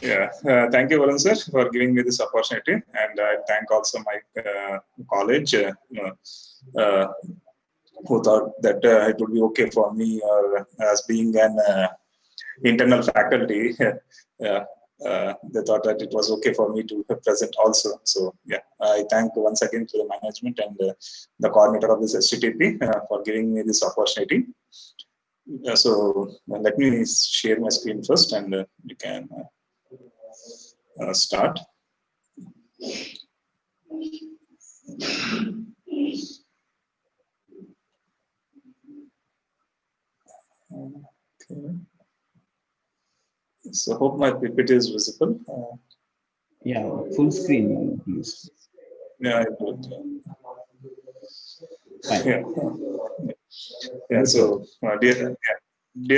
Yeah, thank you, Varun sir, for giving me this opportunity, and I thank also my college uh, who thought that it would be okay for me or as being an internal faculty. They thought that it was okay for me to present also. So yeah, I thank once again to the management and the coordinator of this STTP for giving me this opportunity. So let me share my screen first, and we can start. Okay. So hope my PPT is visible. Yeah, full screen, please. Yeah, I do. Fine. Yeah. Yeah. So dear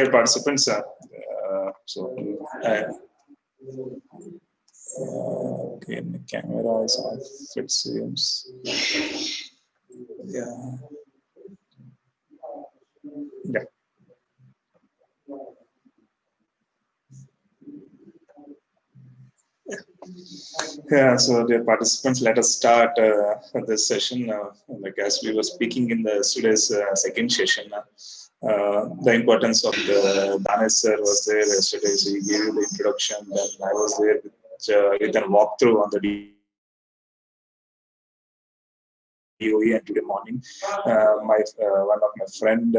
participants, okay, the camera is off. It seems. Yeah. Yeah. Yeah, so dear participants, let us start this session. Like as we were speaking in the today's second session, the importance of the Danesh sir was there yesterday. So he gave you the introduction. Then I was there with a walkthrough on the DOE, and today morning, my one of my friend,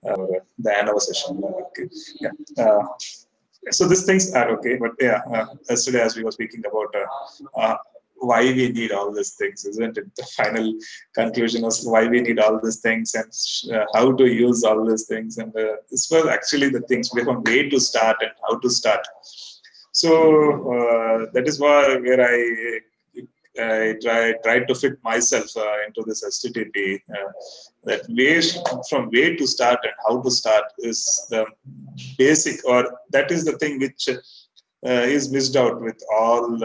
the Anova session. Okay. Yeah. So these things are okay, but yeah, yesterday as we were speaking about why we need all these things, isn't it? The final conclusion was why we need all these things and how to use all these things, and this was actually the things from where to start and how to start. So that is where I tried to fit myself into this STTP. That way, from where to start and how to start is the basic, or that is the thing which is missed out with all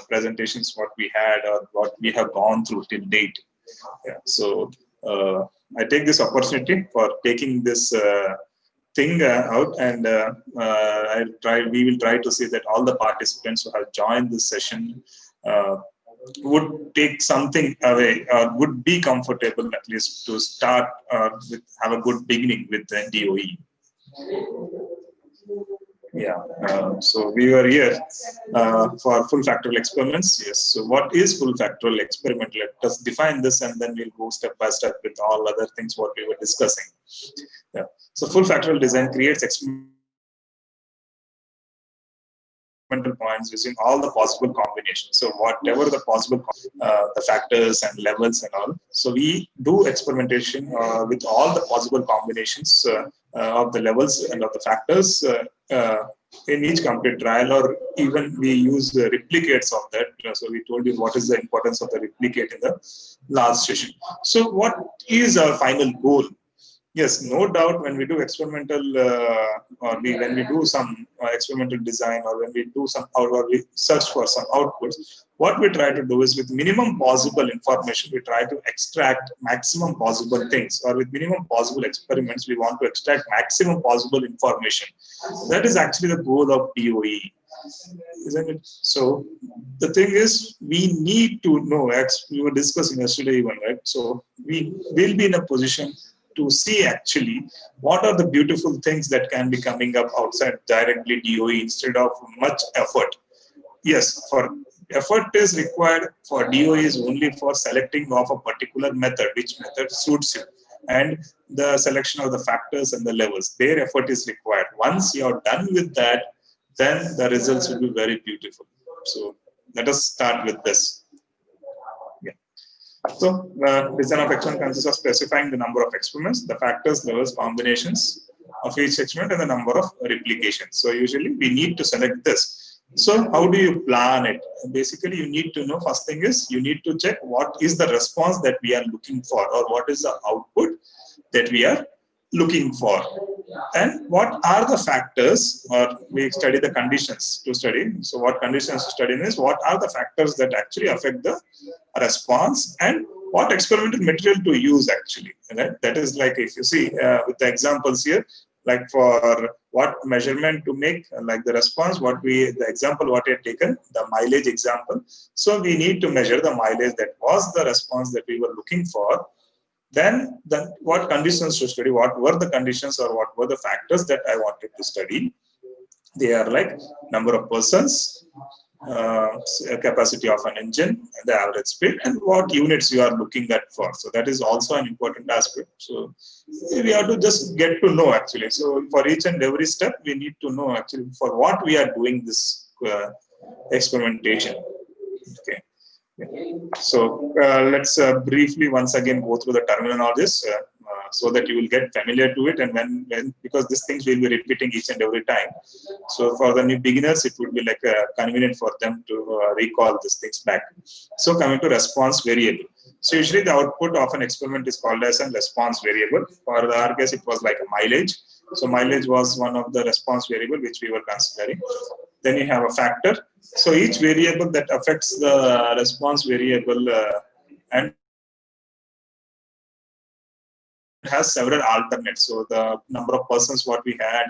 presentations what we had or what we have gone through till date. Yeah. So I take this opportunity for taking this thing out, and we will try to see that all the participants who have joined this session would take something away or would be comfortable at least to start have a good beginning with the DOE. Yeah, so we were here for full factorial experiments. Yes, so what is full factorial experiment? Let us define this, and then we'll go step by step with all other things what we were discussing. Yeah, so full factorial design creates experimental points using all the possible combinations. So whatever the possible, the factors and levels and all. So we do experimentation with all the possible combinations of the levels and of the factors in each complete trial, or even we use the replicates of that. So we told you what is the importance of the replicate in the last session. So what is our final goal? Yes, no doubt when we do experimental when we do some experimental design, or when we do some, or we search for some outputs, what we try to do is with minimum possible information, we try to extract maximum possible things, or with minimum possible experiments, we want to extract maximum possible information. That is actually the goal of DOE. Isn't it? So the thing is, we need to know, as we were discussing yesterday even, right? So we will be in a position to see actually what are the beautiful things that can be coming up outside directly DOE instead of much effort. Yes, for effort is required for DOE is only for selecting of a particular method, which method suits you, and the selection of the factors and the levels. Their effort is required. Once you are done with that, then the results will be very beautiful. So let us start with this. Yeah. So design of experiment consists of specifying the number of experiments, the factors, levels, combinations of each experiment, and the number of replications. So usually we need to select this. So how do you plan it? Basically, you need to know, first thing is you need to check what is the response that we are looking for, or what is the output that we are looking for, and what are the factors, or we study the conditions to study. So what conditions to study is what are the factors that actually affect the response, and what experimental material to use actually. Right? That is like, if you see with the examples here, like for what measurement to make, like the response, the example what we had taken, the mileage example. So we need to measure the mileage that was the response that we were looking for. Then what conditions to study, what were the conditions or what were the factors that I wanted to study. They are like number of persons, capacity of an engine, the average speed, and what units you are looking at for. So that is also an important aspect. So we have to just get to know actually. So for each and every step, we need to know actually for what we are doing this experimentation. Okay. So let's briefly once again go through the terminologies so that you will get familiar to it, and when because these things will be repeating each and every time. So for the new beginners, it would be like convenient for them to recall these things back. So coming to response variable. So usually the output of an experiment is called as a response variable. For our case, it was like a mileage. So mileage was one of the response variable which we were considering. Then you have a factor. So each variable that affects the response variable and has several alternates. So the number of persons what we had,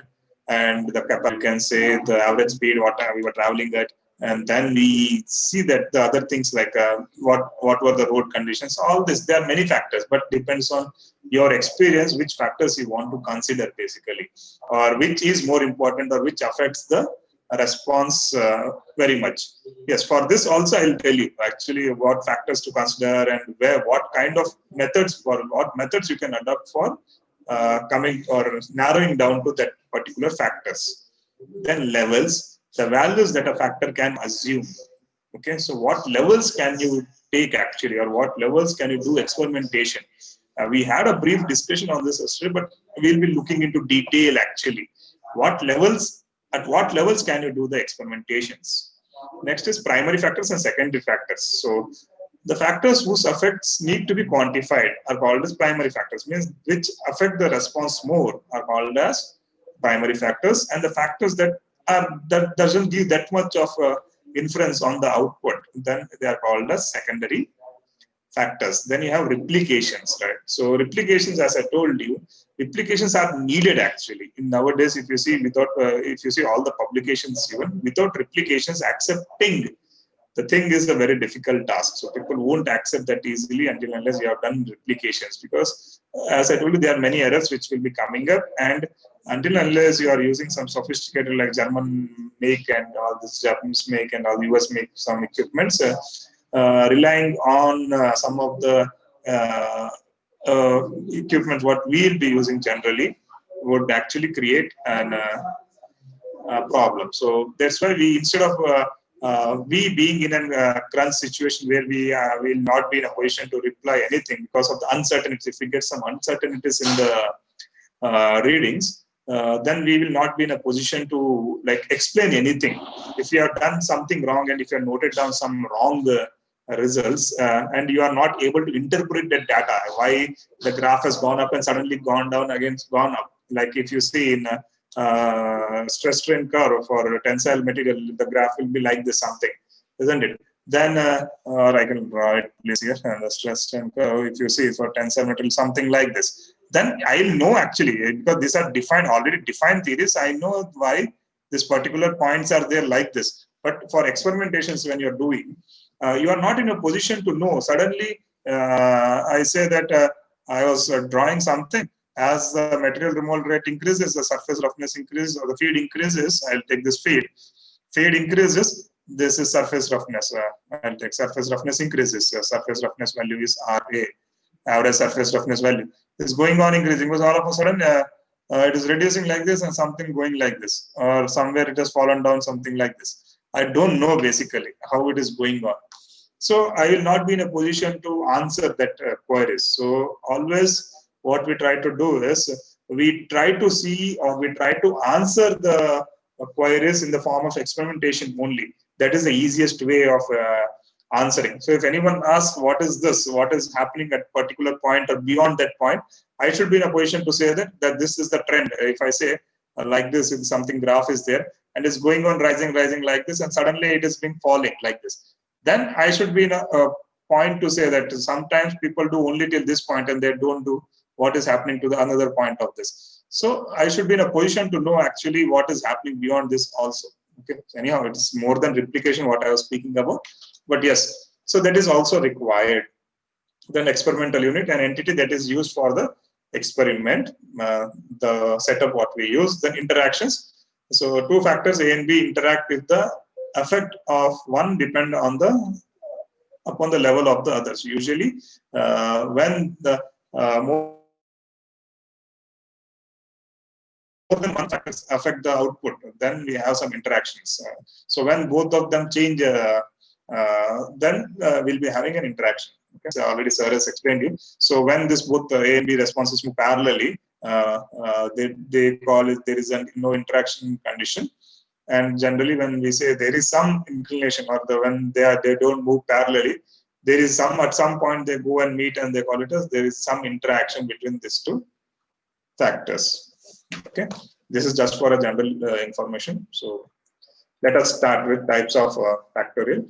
and the capacity, you can say the average speed what we were traveling at, and then we see that the other things like what were the road conditions. All this, there are many factors, but depends on your experience which factors you want to consider basically, or which is more important or which affects the response very much. Yes, for this also I'll tell you actually what factors to consider and what kind of methods you can adopt for coming or narrowing down to that particular factors. Then levels, the values that a factor can assume. Okay, so what levels can you take actually, or what levels can you do experimentation? We had a brief discussion on this yesterday, but we'll be looking into detail actually. At what levels can you do the experimentations? Next is primary factors and secondary factors. So the factors whose effects need to be quantified are called as primary factors, means which affect the response more are called as primary factors, and the factors that doesn't give that much of inference on the output, then they are called as secondary factors. Then you have replications, right? So replications, as I told you, replications are needed actually. In nowadays, if you see all the publications, even without replications, accepting the thing is a very difficult task. So people won't accept that easily until unless you have done replications, because as I told you, there are many errors which will be coming up, and until unless you are using some sophisticated like German make and all this Japanese make and all US make some equipments, relying on some of the equipment what we'll be using generally would actually create a problem. So that's why we, instead of we being in a crunch situation where we will not be in a position to reply anything because of the uncertainty. If we get some uncertainties in the readings, then we will not be in a position to like explain anything. If you have done something wrong and if you have noted down some wrong results and you are not able to interpret that data, why the graph has gone up and suddenly gone down again, gone up. Like if you see in stress strain curve for tensile material, the graph will be like this something, isn't it? Then or I can draw it please here, and the stress strain curve, if you see for tensile material something like this, then I'll know actually, because these are already defined theories, I know why these particular points are there like this. But for experimentations when you're doing, you are not in a position to know. Suddenly I say that I was drawing something. As the material removal rate increases, the surface roughness increases, or the feed increases. I'll take this feed. Feed increases. This is surface roughness. I'll take surface roughness increases. Surface roughness value is RA, average surface roughness value. It's going on increasing because all of a sudden it is reducing like this and something going like this, or somewhere it has fallen down something like this. I don't know basically how it is going on. So I will not be in a position to answer that queries. So always what we try to do is we try to see, or we try to answer the queries in the form of experimentation only. That is the easiest way of answering. So if anyone asks what is this, what is happening at a particular point or beyond that point, I should be in a position to say that this is the trend. If I say like this, if something graph is there and it's going on rising like this, and suddenly it is being falling like this, then I should be in a point to say that sometimes people do only till this point and they don't do what is happening to the another point of this. So I should be in a position to know actually what is happening beyond this also. Okay. So anyhow, it's more than replication what I was speaking about. But yes, so that is also required. Then experimental unit, an entity that is used for the experiment, the setup what we use, then interactions. So two factors A and B interact with the effect of one depend on upon the level of the others. Usually when the more than one factors affect the output, then we have some interactions. So when both of them change, then we'll be having an interaction. Okay, so already sir has explained you. So when this both A and B responses move parallelly, they call it there is no interaction condition. And generally, when we say there is some inclination, or when they don't move parallelly, there is some at some point they go and meet, and they call it as there is some interaction between these two factors. Okay, this is just for a general information. So let us start with types of factorial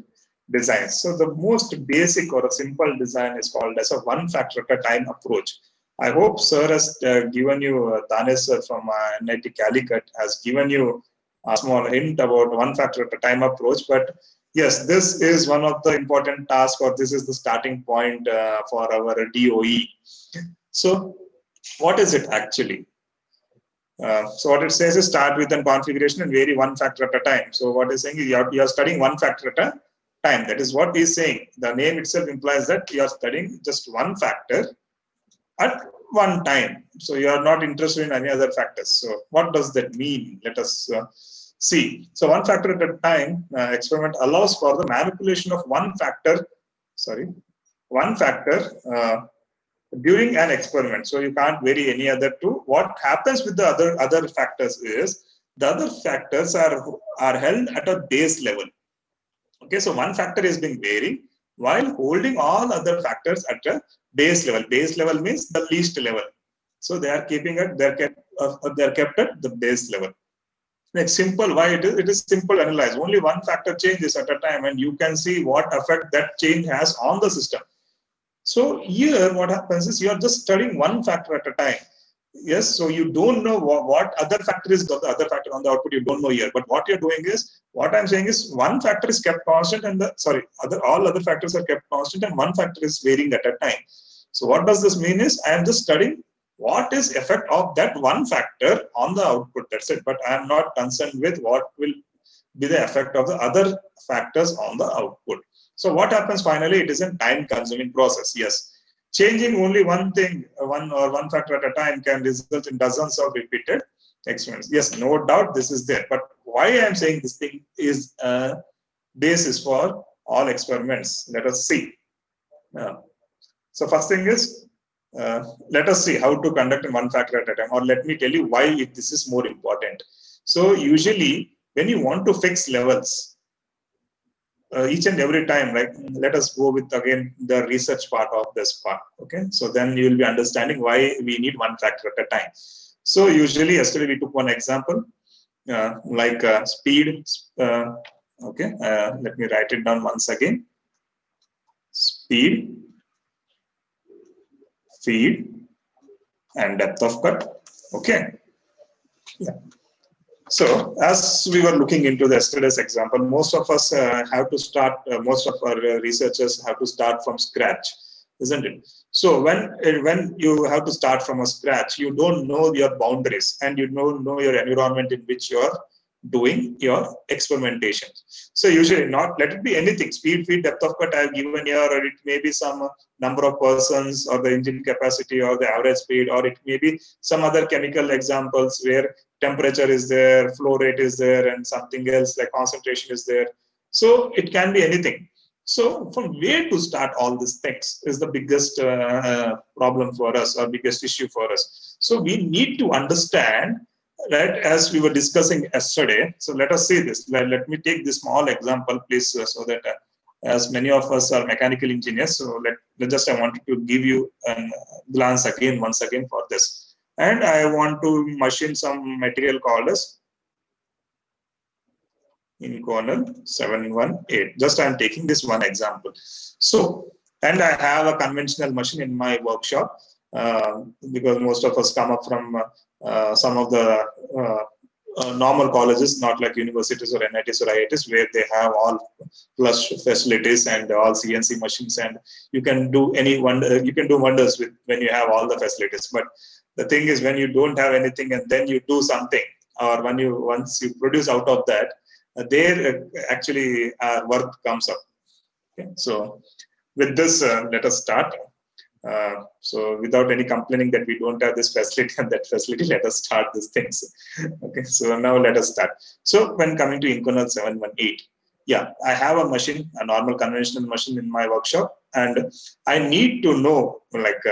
designs. So the most basic or a simple design is called as a one factor at a time approach. I hope sir has given you, Danesh sir from NIT Calicut has given you a small hint about one factor at a time approach. But yes, this is one of the important tasks, or this is the starting point for our DOE. So what is it actually? So what it says is start with a configuration and vary one factor at a time. So what is saying is you are studying one factor at a time. That is what he's saying. The name itself implies that you are studying just one factor at one time. So you are not interested in any other factors. So what does that mean? Let us see. So one factor at a time experiment allows for the manipulation of one factor during an experiment. So you can't vary any other two. What happens with the other factors is the other factors are held at a base level. Okay, so one factor is being varied while holding all other factors at a base level. Base level means the least level. So they are keeping it. They're kept at the base level. Like simple, why it is simple analyze. Only one factor changes at a time, and you can see what effect that change has on the system. So here what happens is you are just studying one factor at a time. Yes, so you don't know what other factor is the other factor on the output, you don't know here. But what you're doing is, what I'm saying is one factor is kept constant and all other factors are kept constant and one factor is varying at a time. So what does this mean is I am just studying what is effect of that one factor on the output. That's it. But I am not concerned with what will be the effect of the other factors on the output. So what happens finally? It is a time-consuming process. Yes, changing only one thing, one factor at a time, can result in dozens of repeated experiments. Yes, no doubt this is there. But why I am saying this thing is a basis for all experiments. Let us see. So first thing is, let us see how to conduct in one factor at a time. Or let me tell you why this is more important. So usually, when you want to fix levels, each and every time, right? Let us go with again the research part of this part. Okay, so then you will be understanding why we need one factor at a time. So usually, yesterday we took one example like speed. Okay, let me write it down once again. Speed, feed, and depth of cut. Okay. Yeah. So as we were looking into yesterday's example, most of us have to start, most of our researchers have to start from scratch, isn't it? So when you have to start from a scratch, you don't know your boundaries and you don't know your environment in which you're doing your experimentation. So usually not, let it be anything, speed, feed, depth of cut I have given here, or it may be some number of persons or the engine capacity or the average speed, or it may be some other chemical examples where temperature is there, flow rate is there, and something else like concentration is there. So it can be anything. So from where to start all these things is the biggest problem for us, or biggest issue for us. So we need to understand, right, as we were discussing yesterday. So let us see this. Let me take this small example, please, so that as many of us are mechanical engineers, so I wanted to give you a glance again, once again for this. And I want to machine some material called as Inconel 718. Just I am taking this one example. So, and I have a conventional machine in my workshop. because most of us come up from some of the normal colleges, not like universities or NITs or IITs, where they have all plush facilities and all CNC machines, and you can do you can do wonders with when you have all the facilities. But the thing is, when you don't have anything and then you do something, or once you produce out of that, there actually work comes up. Okay? So with this, let us start. So without any complaining that we don't have this facility and that facility, let us start these things. Okay, so now let us start. So when coming to Inconel 718, yeah, I have a machine, a normal conventional machine in my workshop, and I need to know, like,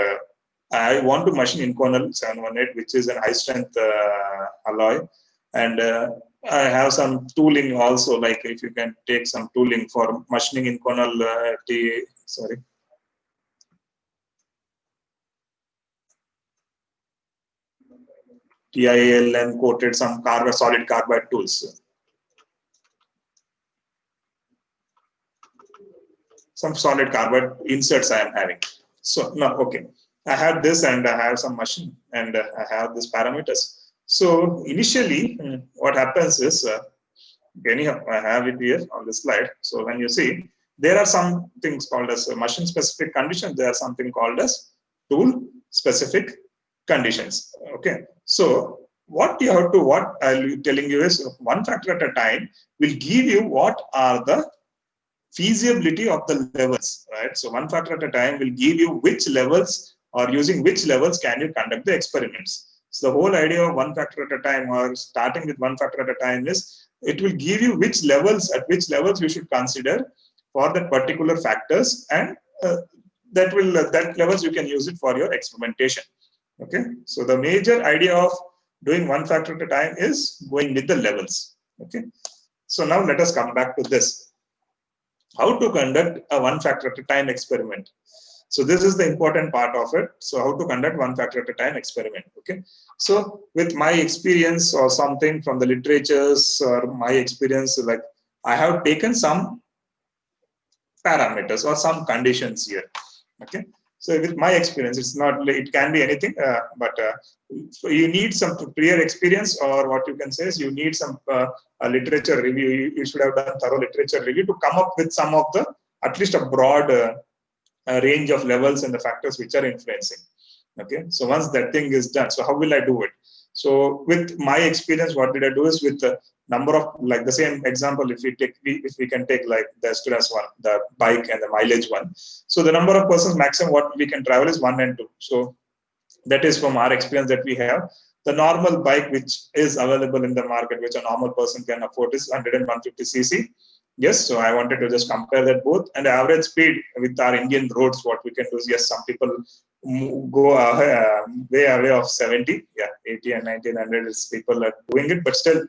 I want to machine Inconel 718, which is an high strength alloy, and I have some tooling also, like if you can take some tooling for machining Inconel TIALM coated some solid carbide tools. Some solid carbide inserts I am having. So now, okay, I have this and I have some machine and I have these parameters. So initially, what happens is, anyhow, I have it here on the slide. So when you see, there are some things called as machine specific conditions. There are something called as tool specific conditions. Okay. So what I'll be telling you is, one factor at a time will give you what are the feasibility of the levels, right? So one factor at a time will give you which levels, or using which levels can you conduct the experiments. So the whole idea of one factor at a time, or starting with one factor at a time, is it will give you at which levels you should consider for that particular factors, and that levels you can use it for your experimentation. Okay, so the major idea of doing one factor at a time is going with the levels. Okay, so now let us come back to this. How to conduct a one factor at a time experiment. So this is the important part of it. So how to conduct one factor at a time experiment. Okay, so with my experience or something from the literatures or my experience, like I have taken some parameters or some conditions here. Okay, so with my experience, it's not, it can be anything, but so you need some prior experience, or what you can say is you need some literature review. You should have done thorough literature review to come up with some of the, at least a broad range of levels and the factors which are influencing. Okay, so once that thing is done, so how will I do it? So with my experience, what did I do is, with the number of, like the same example, if we can take like the stress one, the bike and the mileage one. So the number of persons maximum what we can travel is 1 and 2. So that is from our experience that we have. The normal bike which is available in the market, which a normal person can afford, is 100 and 150 cc. Yes, so I wanted to just compare that both, and the average speed with our Indian roads, what we can do is, yes, some people go way away of 70, yeah, 80 and 1900 is people are doing it, but still,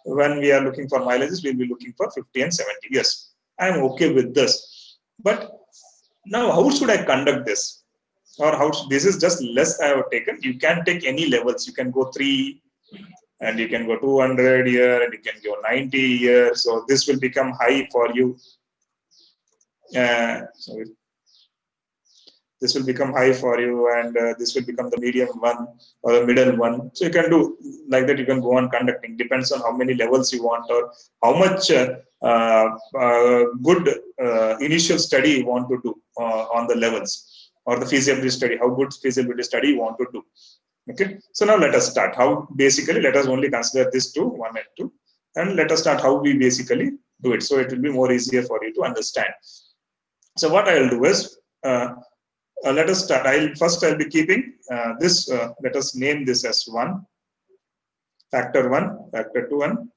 when we are looking for mileages, we'll be looking for 50 and 70. Yes, I'm okay with this. But now, how should I conduct this? Or this is just less I have taken. You can take any levels. You can go 3, and you can go 200 here, and you can go 90 here. So this will become high for you. This will become high for you, and this will become the medium one or the middle one. So you can do like that. You can go on conducting. Depends on how many levels you want, or how much good initial study you want to do on the levels, or the feasibility study. How good feasibility study you want to do. Okay. So now let us start. How basically, let us only consider this 2, 1 and 2, and let us start how we basically do it. So it will be more easier for you to understand. So what I will do is, let us start. I'll be keeping this. Let us name this as 1, factor 1, factor 2, and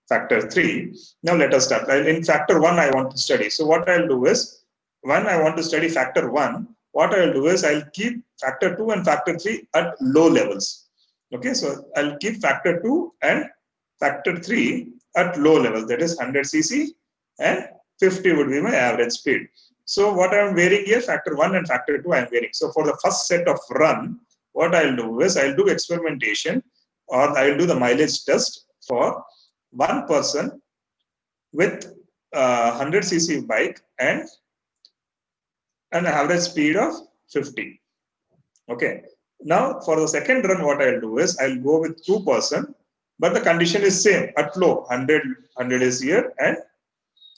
factor 3. Now let us start. In factor 1, I want to study. So what I'll do is, when I want to study factor 1, what I'll do is I'll keep factor 2 and factor 3 at low levels. Okay, so I'll keep factor 2 and factor 3 at low levels. That is 100 cc and 50 would be my average speed. So what I'm varying here, factor 1 and factor 2 I'm varying. So for the first set of run, what I'll do is I'll do experimentation, or I'll do the mileage test for one person with 100 cc bike and an average speed of 50. Okay. Now for the second run, what I'll do is I'll go with 2%, but the condition is same at low. 100 is here and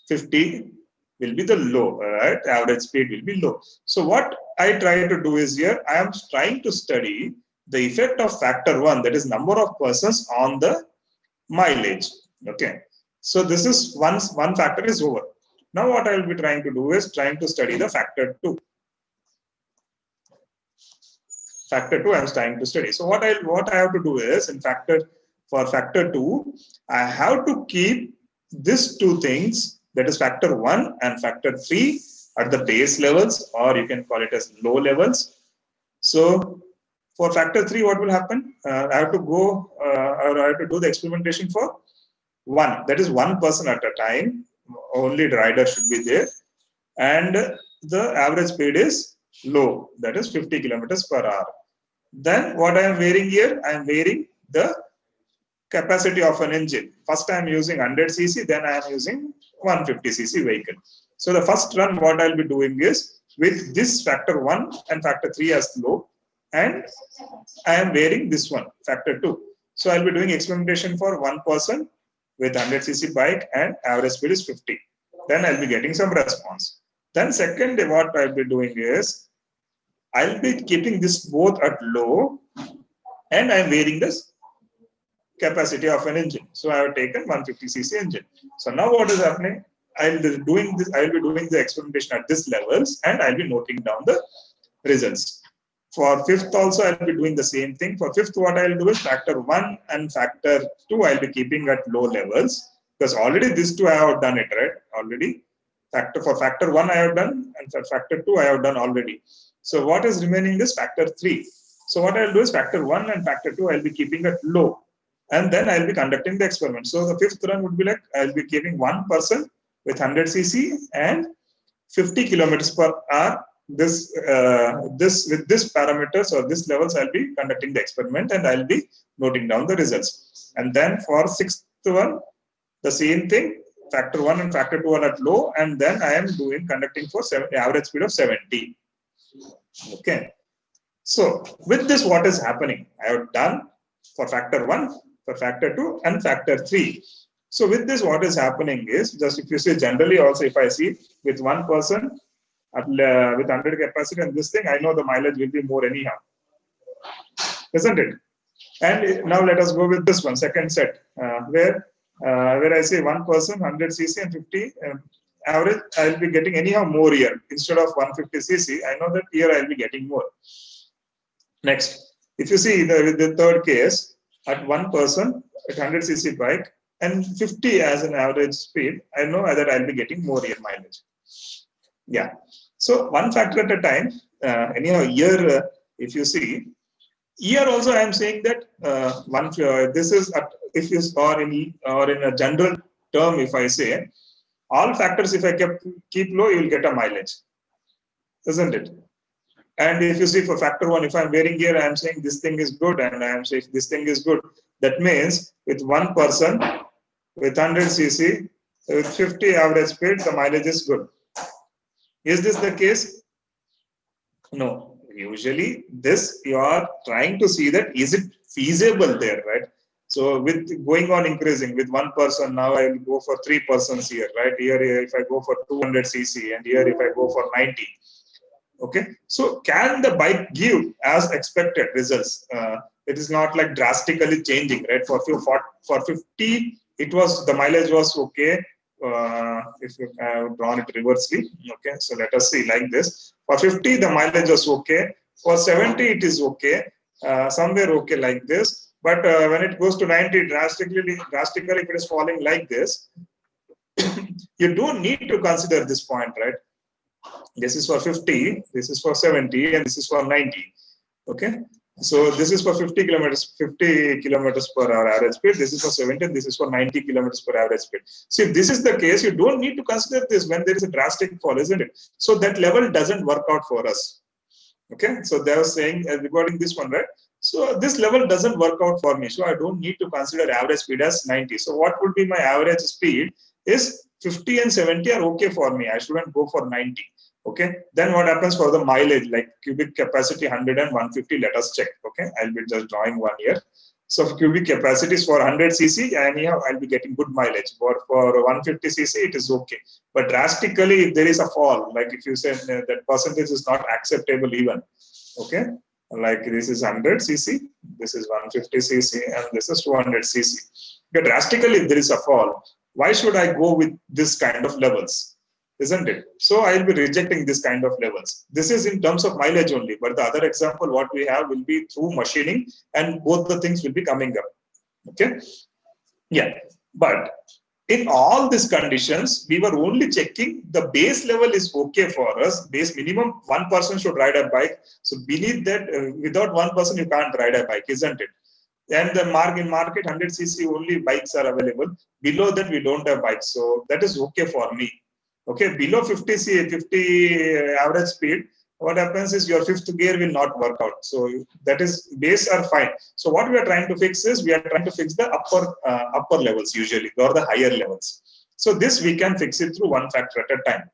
50 will be the low, right? Average speed will be low. So what I try to do is here, I am trying to study the effect of factor 1, that is number of persons on the mileage. Okay. So this is one factor is over. Now what I will be trying to do is trying to study the factor 2. Factor 2 I am trying to study. So what I have to do is for factor 2, I have to keep these two things, that is factor 1 and factor 3 at the base levels, or you can call it as low levels. So for factor 3, what will happen? I have to go or I have to do the experimentation for 1, that is 1 person at a time. Only rider should be there, and the average speed is low, that is 50 kilometers per hour. Then what I am varying here, I am varying the capacity of an engine. First I am using 100 cc, then I am using 150 cc vehicle. So the first run, what I'll be doing is with this factor 1 and factor 3 as low, and I am varying this one, factor 2. So I'll be doing experimentation for 1 person with 100 cc bike and average speed is 50. Then I'll be getting some response. Then second, what I'll be doing is I'll be keeping this both at low, and I'm varying this capacity of an engine. So I have taken 150 cc engine. So now what is happening? I'll be doing the experimentation at this levels, and I'll be noting down the results. For fifth also, I'll be doing the same thing. For fifth, what I'll do is factor 1 and factor 2, I'll be keeping at low levels, because already these two I have done it, right? Already. For factor 1 I have done, and for factor 2 I have done already. So what is remaining is factor 3. So what I'll do is factor 1 and factor 2 I'll be keeping at low, and then I'll be conducting the experiment. So the fifth run would be like I'll be keeping 1 person with 100 cc and 50 kilometers per hour. With this parameters or this levels, I'll be conducting the experiment, and I'll be noting down the results. And then for sixth one, the same thing. Factor 1 and factor 2 are at low, and then I am conducting for average speed of 70. Okay. So with this, what is happening? I have done for factor 1, for factor 2, and factor 3. So with this, what is happening is, just if you see generally also, if I see with 1 person with 100 capacity and this thing, I know the mileage will be more anyhow, isn't it? And now let us go with this one, second set, where I say 1 person, 100 cc and 50 average, I'll be getting anyhow more here. Instead of 150 cc, I know that here I'll be getting more. Next, if you see with the third case, at 1 person at 100 cc bike and 50 as an average speed, I know that I'll be getting more here mileage. Yeah. So one factor at a time. Anyhow, here if you see, here also I am saying that this is if you or in a general term, if I say all factors, if I keep low, you will get a mileage, isn't it? And if you see for factor 1, if I'm varying here, I am saying this thing is good, and I am saying this thing is good. That means with 1 person with 100 cc with 50 average speed, the mileage is good. Is this the case? No. Usually this you are trying to see that is it feasible there, right? So with going on increasing with 1 person, now I will go for 3 persons here, right? Here if I go for 200 cc, and here if I go for 90. Okay. So can the bike give as expected results? It is not like drastically changing, right? For 50, it was the mileage was okay. If you have drawn it reversely, okay, so let us see like this. For 50, the mileage was okay. For 70, it is okay, somewhere okay like this. But when it goes to 90, drastically, if it is falling like this, you don't need to consider this point, right? This is for 50, this is for 70, and this is for 90. Okay. So this is for 50 kilometers per hour average speed. This is for 70, and this is for 90 kilometers per average speed. So if this is the case, you don't need to consider this when there is a drastic fall, isn't it? So that level doesn't work out for us. Okay. So they were saying regarding this one, right? So this level doesn't work out for me. So I don't need to consider average speed as 90. So what would be my average speed is 50 and 70 are okay for me. I shouldn't go for 90. Okay, then what happens for the mileage, like cubic capacity 100 and 150, let us check. Okay, I'll be just drawing one here. So for cubic capacities for 100 cc, anyhow, I'll be getting good mileage. For 150 cc, it is okay. But drastically, if there is a fall, like if you say that percentage is not acceptable even, okay, like this is 100 cc, this is 150 cc, and this is 200 cc. But drastically, if there is a fall, why should I go with this kind of levels? Isn't it? So I'll be rejecting this kind of levels. This is in terms of mileage only, but the other example what we have will be through machining, and both the things will be coming up. Okay. Yeah. But in all these conditions, we were only checking the base level is okay for us. Base minimum, one person should ride a bike. So beneath that, without one person, you can't ride a bike, isn't it? And the in market 100cc only bikes are available. Below that, we don't have bikes. So that is okay for me. Okay, below 50 average speed, what happens is your fifth gear will not work out. So that is base are fine. So what we are trying to fix is we are trying to fix the upper levels usually, or the higher levels. So this we can fix it through one factor at a time.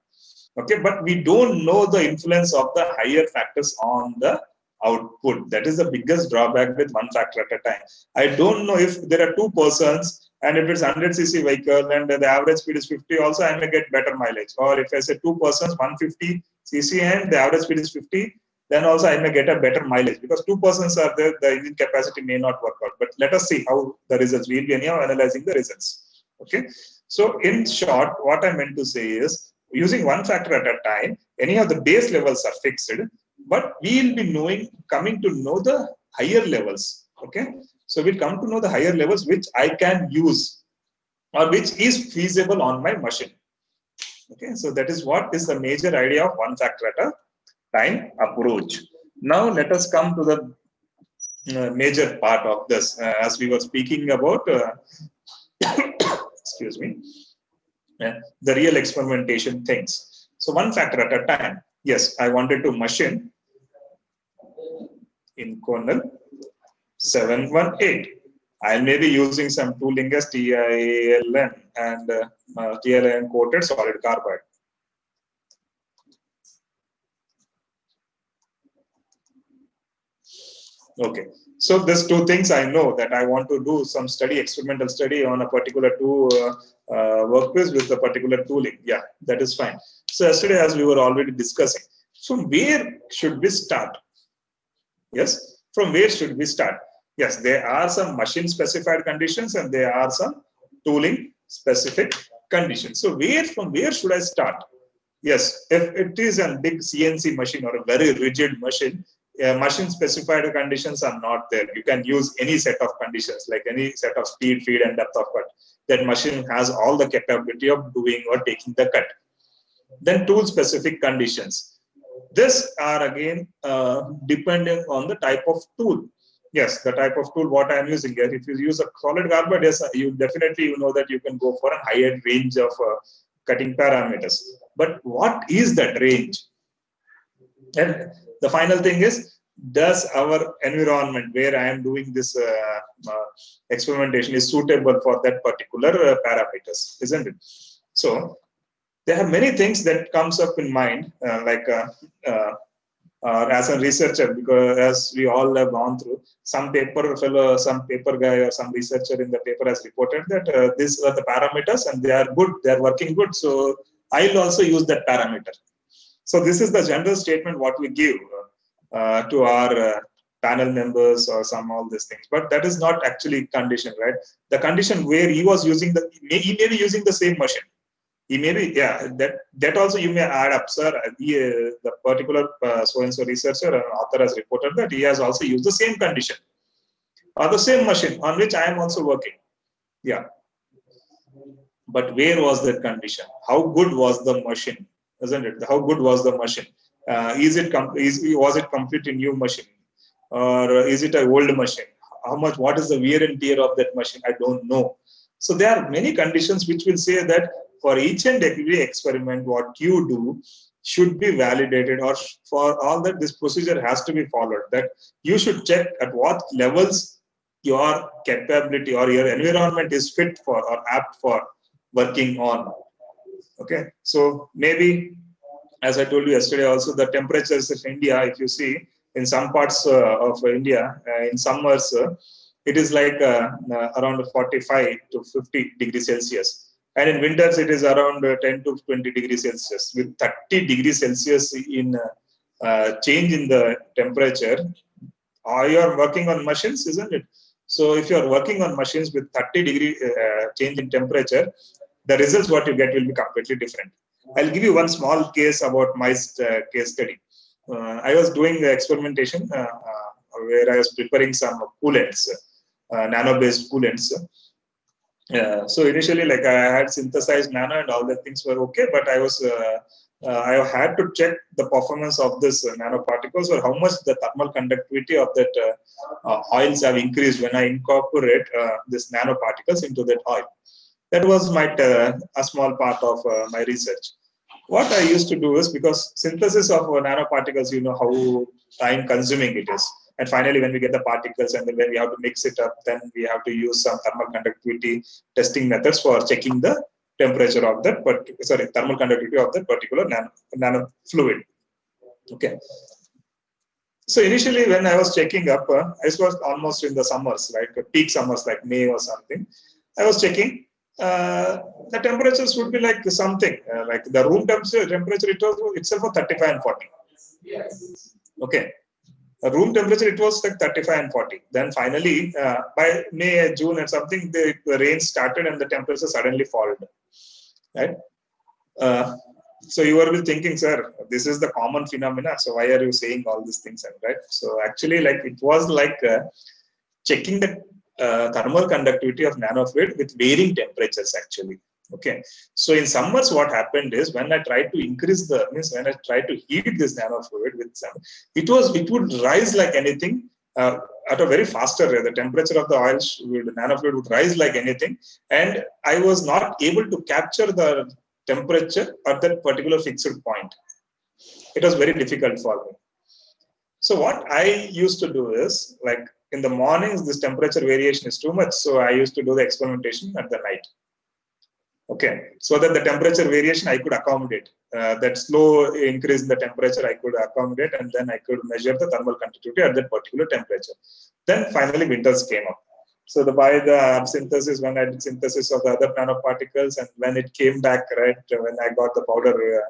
Okay, but we don't know the influence of the higher factors on the output. That is the biggest drawback with one factor at a time. I don't know if there are two persons, and if it's 100cc vehicle and the average speed is 50, also I may get better mileage. Or if I say two persons, 150cc and the average speed is 50, then also I may get a better mileage, because two persons are there, the engine capacity may not work out. But let us see how the results. We'll be anyhow analyzing the results. Okay. So in short, what I meant to say is, using one factor at a time, anyhow the base levels are fixed, but we will be coming to know the higher levels. Okay. So we'll come to know the higher levels which I can use, or which is feasible on my machine. Okay, so that is what is the major idea of one factor at a time approach. Now let us come to the major part of this, as we were speaking about, excuse me, the real experimentation things. So one factor at a time. Yes, I wanted to machine in Cornell 718. I may be using some tooling as TILN and TILN coated solid carbide. Okay, so there's two things I know that I want to do some study, experimental study on a particular workpiece with a particular tooling. Yeah, that is fine. So yesterday, as we were already discussing, from where should we start? Yes, from where should we start? Yes, there are some machine specified conditions and there are some tooling specific conditions. So from where should I start? Yes, if it is a big CNC machine or a very rigid machine, machine specified conditions are not there. You can use any set of conditions, like any set of speed, feed, and depth of cut. That machine has all the capability of doing or taking the cut. Then tool specific conditions. This are again dependent on the type of tool. Yes, the type of tool what I am using here. If you use a solid carbide, yes, you definitely know that you can go for a higher range of cutting parameters. But what is that range? And the final thing is, does our environment where I am doing this experimentation is suitable for that particular parameters, isn't it? So there are many things that comes up in mind, as a researcher, because as we all have gone through, some paper guy or some researcher in the paper has reported that these are the parameters and they are good, they are working good. So I'll also use that parameter. So this is the general statement what we give to our panel members or all these things. But that is not actually condition, right? The condition where he was using he may be using the same machine. He may be, yeah, that also you may add up, sir. The particular so-and-so researcher and author has reported that he has also used the same condition or the same machine on which I am also working. Yeah. But where was that condition? How good was the machine? Isn't it? How good was the machine? Was it completely new machine? Or is it an old machine? What is the wear and tear of that machine? I don't know. So there are many conditions which will say that for each and every experiment, what you do should be validated, or for all that, this procedure has to be followed. That you should check at what levels your capability or your environment is fit for or apt for working on. Okay, so maybe as I told you yesterday also, the temperatures of India, if you see in some parts of India, in summers, it is like around 45 to 50 degrees Celsius. And in winters, it is around 10 to 20 degrees Celsius. With 30 degrees Celsius in change in the temperature, you are working on machines, isn't it? So if you are working on machines with 30-degree change in temperature, the results what you get will be completely different. I'll give you one small case about my case study. I was doing the experimentation where I was preparing some coolants, nano-based coolants. So initially, like I had synthesized nano and all the things were okay, but I had to check the performance of this nanoparticles or how much the thermal conductivity of that oils have increased when I incorporate this nanoparticles into that oil. That was my a small part of my research. What I used to do is, because synthesis of nanoparticles, you know how time consuming it is. And finally, when we get the particles and then when we have to mix it up, then we have to use some thermal conductivity testing methods for checking the temperature of that, thermal conductivity of that particular nano fluid. Okay. So initially, when I was checking up, it was almost in the summers, like peak summers, like May or something. I was checking. The temperatures would be like something like the room temperature it was itself for 35 and 40. Okay. Room temperature it was like 35 and 40. Then finally by May, June and something, the rain started and the temperature suddenly fallen. Right. So you will be thinking, sir, this is the common phenomena. So why are you saying all these things? Right. So actually, like it was like checking the thermal conductivity of nanofluid with varying temperatures actually. Okay. So in summers, what happened is when I tried to increase when I tried to heat this nanofluid with some, it would rise like anything at a very faster rate. The temperature of the nanofluid would rise like anything. And I was not able to capture the temperature at that particular fixed point. It was very difficult for me. So what I used to do is, like in the mornings, this temperature variation is too much. So I used to do the experimentation at the night. Okay, so that the temperature variation I could accommodate. That slow increase in the temperature I could accommodate, and then I could measure the thermal conductivity at that particular temperature. Then finally winters came up. So by the synthesis, when I did synthesis of the other nanoparticles, and when it came back, right, when I got the powder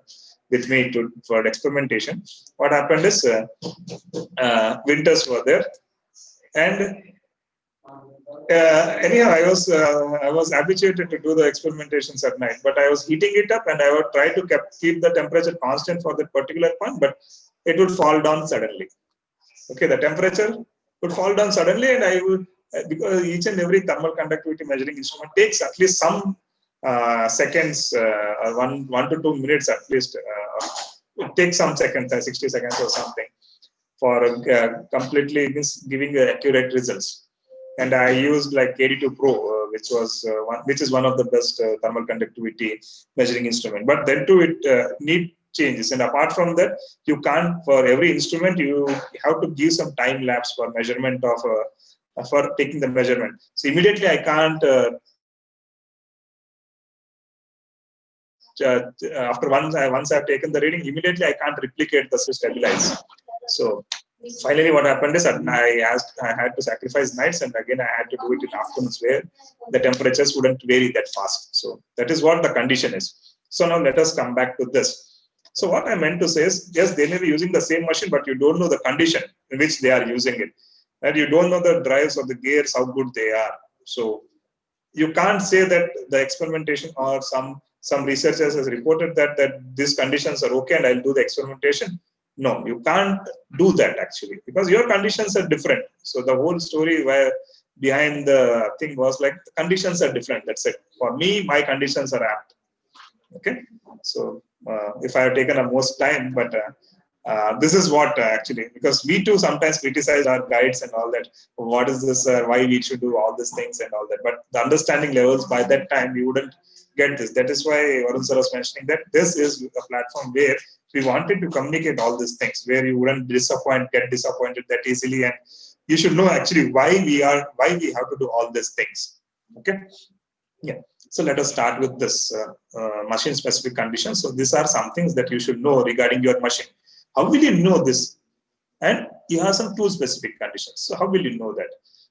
with me for experimentation, what happened is winters were there, and anyhow, I was habituated to do the experimentations at night, but I was heating it up and I would try to keep the temperature constant for that particular point, but it would fall down suddenly. Okay, the temperature would fall down suddenly, and I would, because each and every thermal conductivity measuring instrument takes at least some seconds, 1 to 2 minutes at least. It takes some seconds, 60 seconds or something, for completely giving accurate results. And I used like KD2 Pro, which is one of the best thermal conductivity measuring instrument. But then too, it need changes. And apart from that, you can't, for every instrument, you have to give some time lapse for measurement of for taking the measurement. So immediately I can't. After once I've taken the reading, immediately I can't replicate the stabilize. So finally, what happened is that I had to sacrifice nights, and again I had to do it in afternoons where the temperatures wouldn't vary that fast. So that is what the condition is. So now let us come back to this. So what I meant to say is, yes, they may be using the same machine, but you don't know the condition in which they are using it, and you don't know the drives or the gears, how good they are. So you can't say that the experimentation or some researchers has reported that these conditions are okay and I'll do the experimentation. No, you can't do that actually, because your conditions are different. So the whole story behind the thing was like the conditions are different. That's it. For me, my conditions are apt. Okay. So if I have taken a most time, but this is what actually, because we too sometimes criticize our guides and all that. What is this? Why we should do all these things and all that. But the understanding levels by that time, we wouldn't get this. That is why Varun sir was mentioning that this is a platform where we wanted to communicate all these things, where you wouldn't get disappointed that easily, and you should know actually why we have to do all these things. Okay. Yeah. So let us start with this machine specific conditions. So these are some things that you should know regarding your machine. How will you know this? And you have some tool specific conditions. So how will you know that?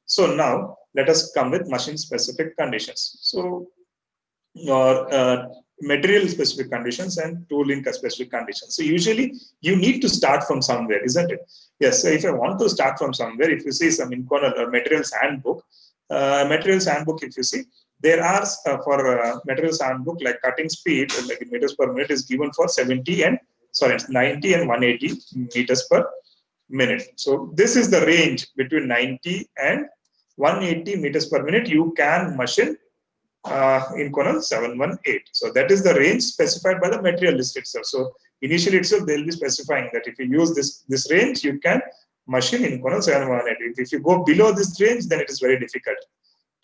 So now let us come with machine specific conditions. So your material specific conditions and tooling specific conditions. So usually you need to start from somewhere, isn't it? Yes. So if I want to start from somewhere, if you see some Inconel or materials handbook, if you see, there are for materials handbook, like cutting speed, like in meters per minute, is given for 90 and 180 meters per minute. So this is the range between 90 and 180 meters per minute you can machine Inconel 718. So that is the range specified by the material list itself. So initially itself they'll be specifying that if you use this range, you can machine Inconel 718. If you go below this range, then it is very difficult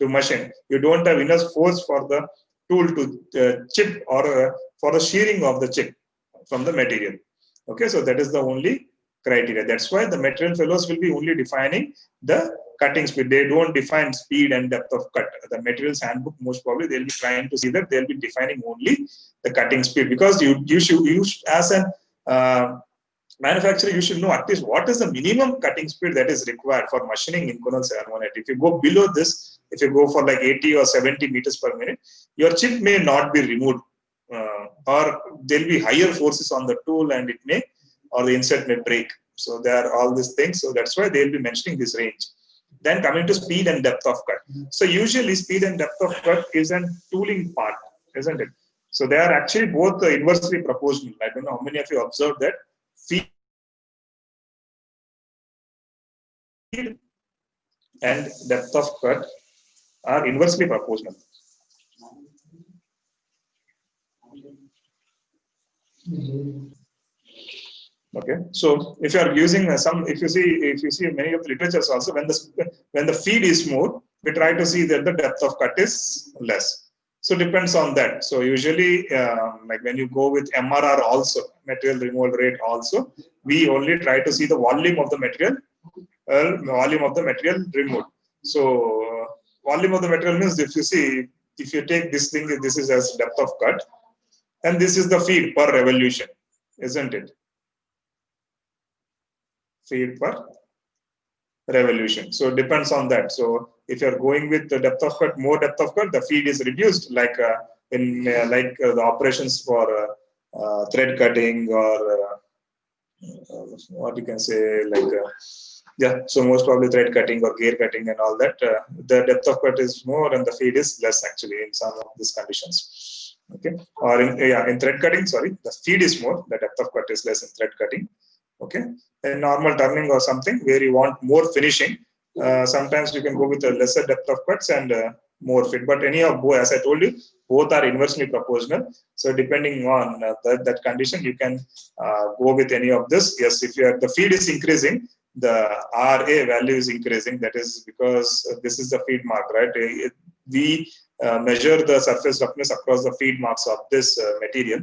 to machine. You don't have enough force for the tool to chip or for the shearing of the chip from the material. Okay, so that is the only criteria. That's why the material fellows will be only defining the cutting speed. They don't define speed and depth of cut. The materials handbook, most probably they'll be trying to see that they'll be defining only the cutting speed, because you should as an manufacturer, you should know at least what is the minimum cutting speed that is required for machining Inconel 718. If you go below this, if you go for like 80 or 70 meters per minute, your chip may not be removed, or there'll be higher forces on the tool, and it may, or the insert may break. So there are all these things. So that's why they'll be mentioning this range. Then coming to speed and depth of cut. So usually speed and depth of cut is an tooling part, isn't it? So they are actually both inversely proportional. I don't know how many of you observed that speed and depth of cut are inversely proportional. Okay, so if you are using if you see many of the literatures also, when the feed is more, we try to see that the depth of cut is less. So depends on that. So usually, like when you go with MRR also, material removal rate also, we only try to see the volume of the material, removed. So volume of the material means, if you take this thing, this is as depth of cut, and this is the feed per revolution, isn't it? Feed per revolution. So it depends on that. So if you're going with the depth of cut, more depth of cut, the feed is reduced, like the operations for thread cutting, or what you can say, so most probably thread cutting or gear cutting and all that, the depth of cut is more and the feed is less actually in some of these conditions. Okay, or in thread cutting, sorry, the feed is more, the depth of cut is less in thread cutting. Okay, in normal turning or something where you want more finishing, sometimes you can go with a lesser depth of cuts and more feed. But anyhow, as I told you, both are inversely proportional. So depending on that condition, you can go with any of this. Yes, if the feed is increasing, the RA value is increasing. That is because this is the feed mark, right? We measure the surface roughness across the feed marks of this material.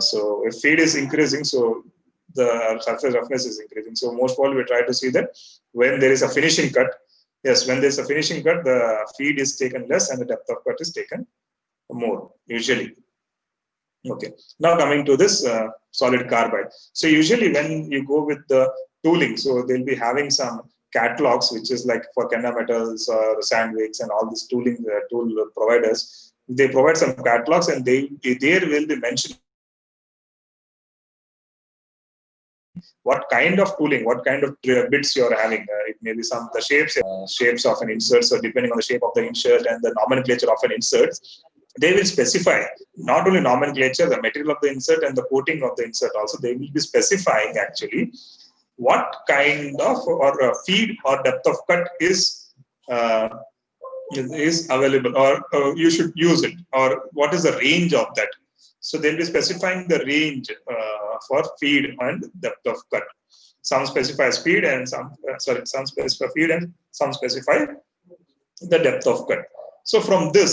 So if feed is increasing, so the surface roughness is increasing. So most probably we try to see that when there is a finishing cut, yes, when there is a finishing cut, the feed is taken less and the depth of cut is taken more, usually. Okay, now coming to this solid carbide. So usually when you go with the tooling, so they'll be having some catalogs, which is like for Kennametals or Sandviks and all these tool providers. They provide some catalogs, and there will be mentioned what kind of tooling, what kind of bits you are having. It may be the shapes of an insert. So depending on the shape of the insert and the nomenclature of an insert, they will specify not only nomenclature, the material of the insert and the coating of the insert also. They will be specifying actually what kind of feed or depth of cut is available, or you should use it, or what is the range of that. So they'll be specifying the range for feed and depth of cut. Some specify speed and some specify feed and some specify the depth of cut. So from the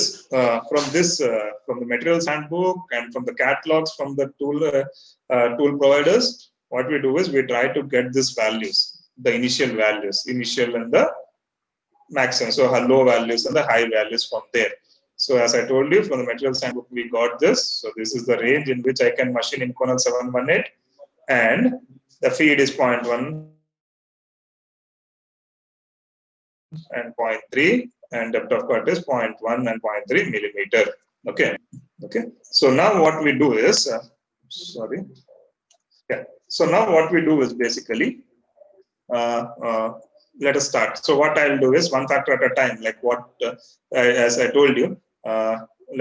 materials handbook and from the catalogs from the tool providers, what we do is we try to get these values, the initial values, and the maximum. So low values and the high values from there. So as I told you, from the materials handbook, we got this. So this is the range in which I can machine Inconel 718, and the feed is 0.1 and 0.3, and depth of cut is 0.1 and 0.3 millimeter. Okay. Okay. So now what we do is, So now what we do is basically, let us start. So what I'll do is one factor at a time, like what, as I told you,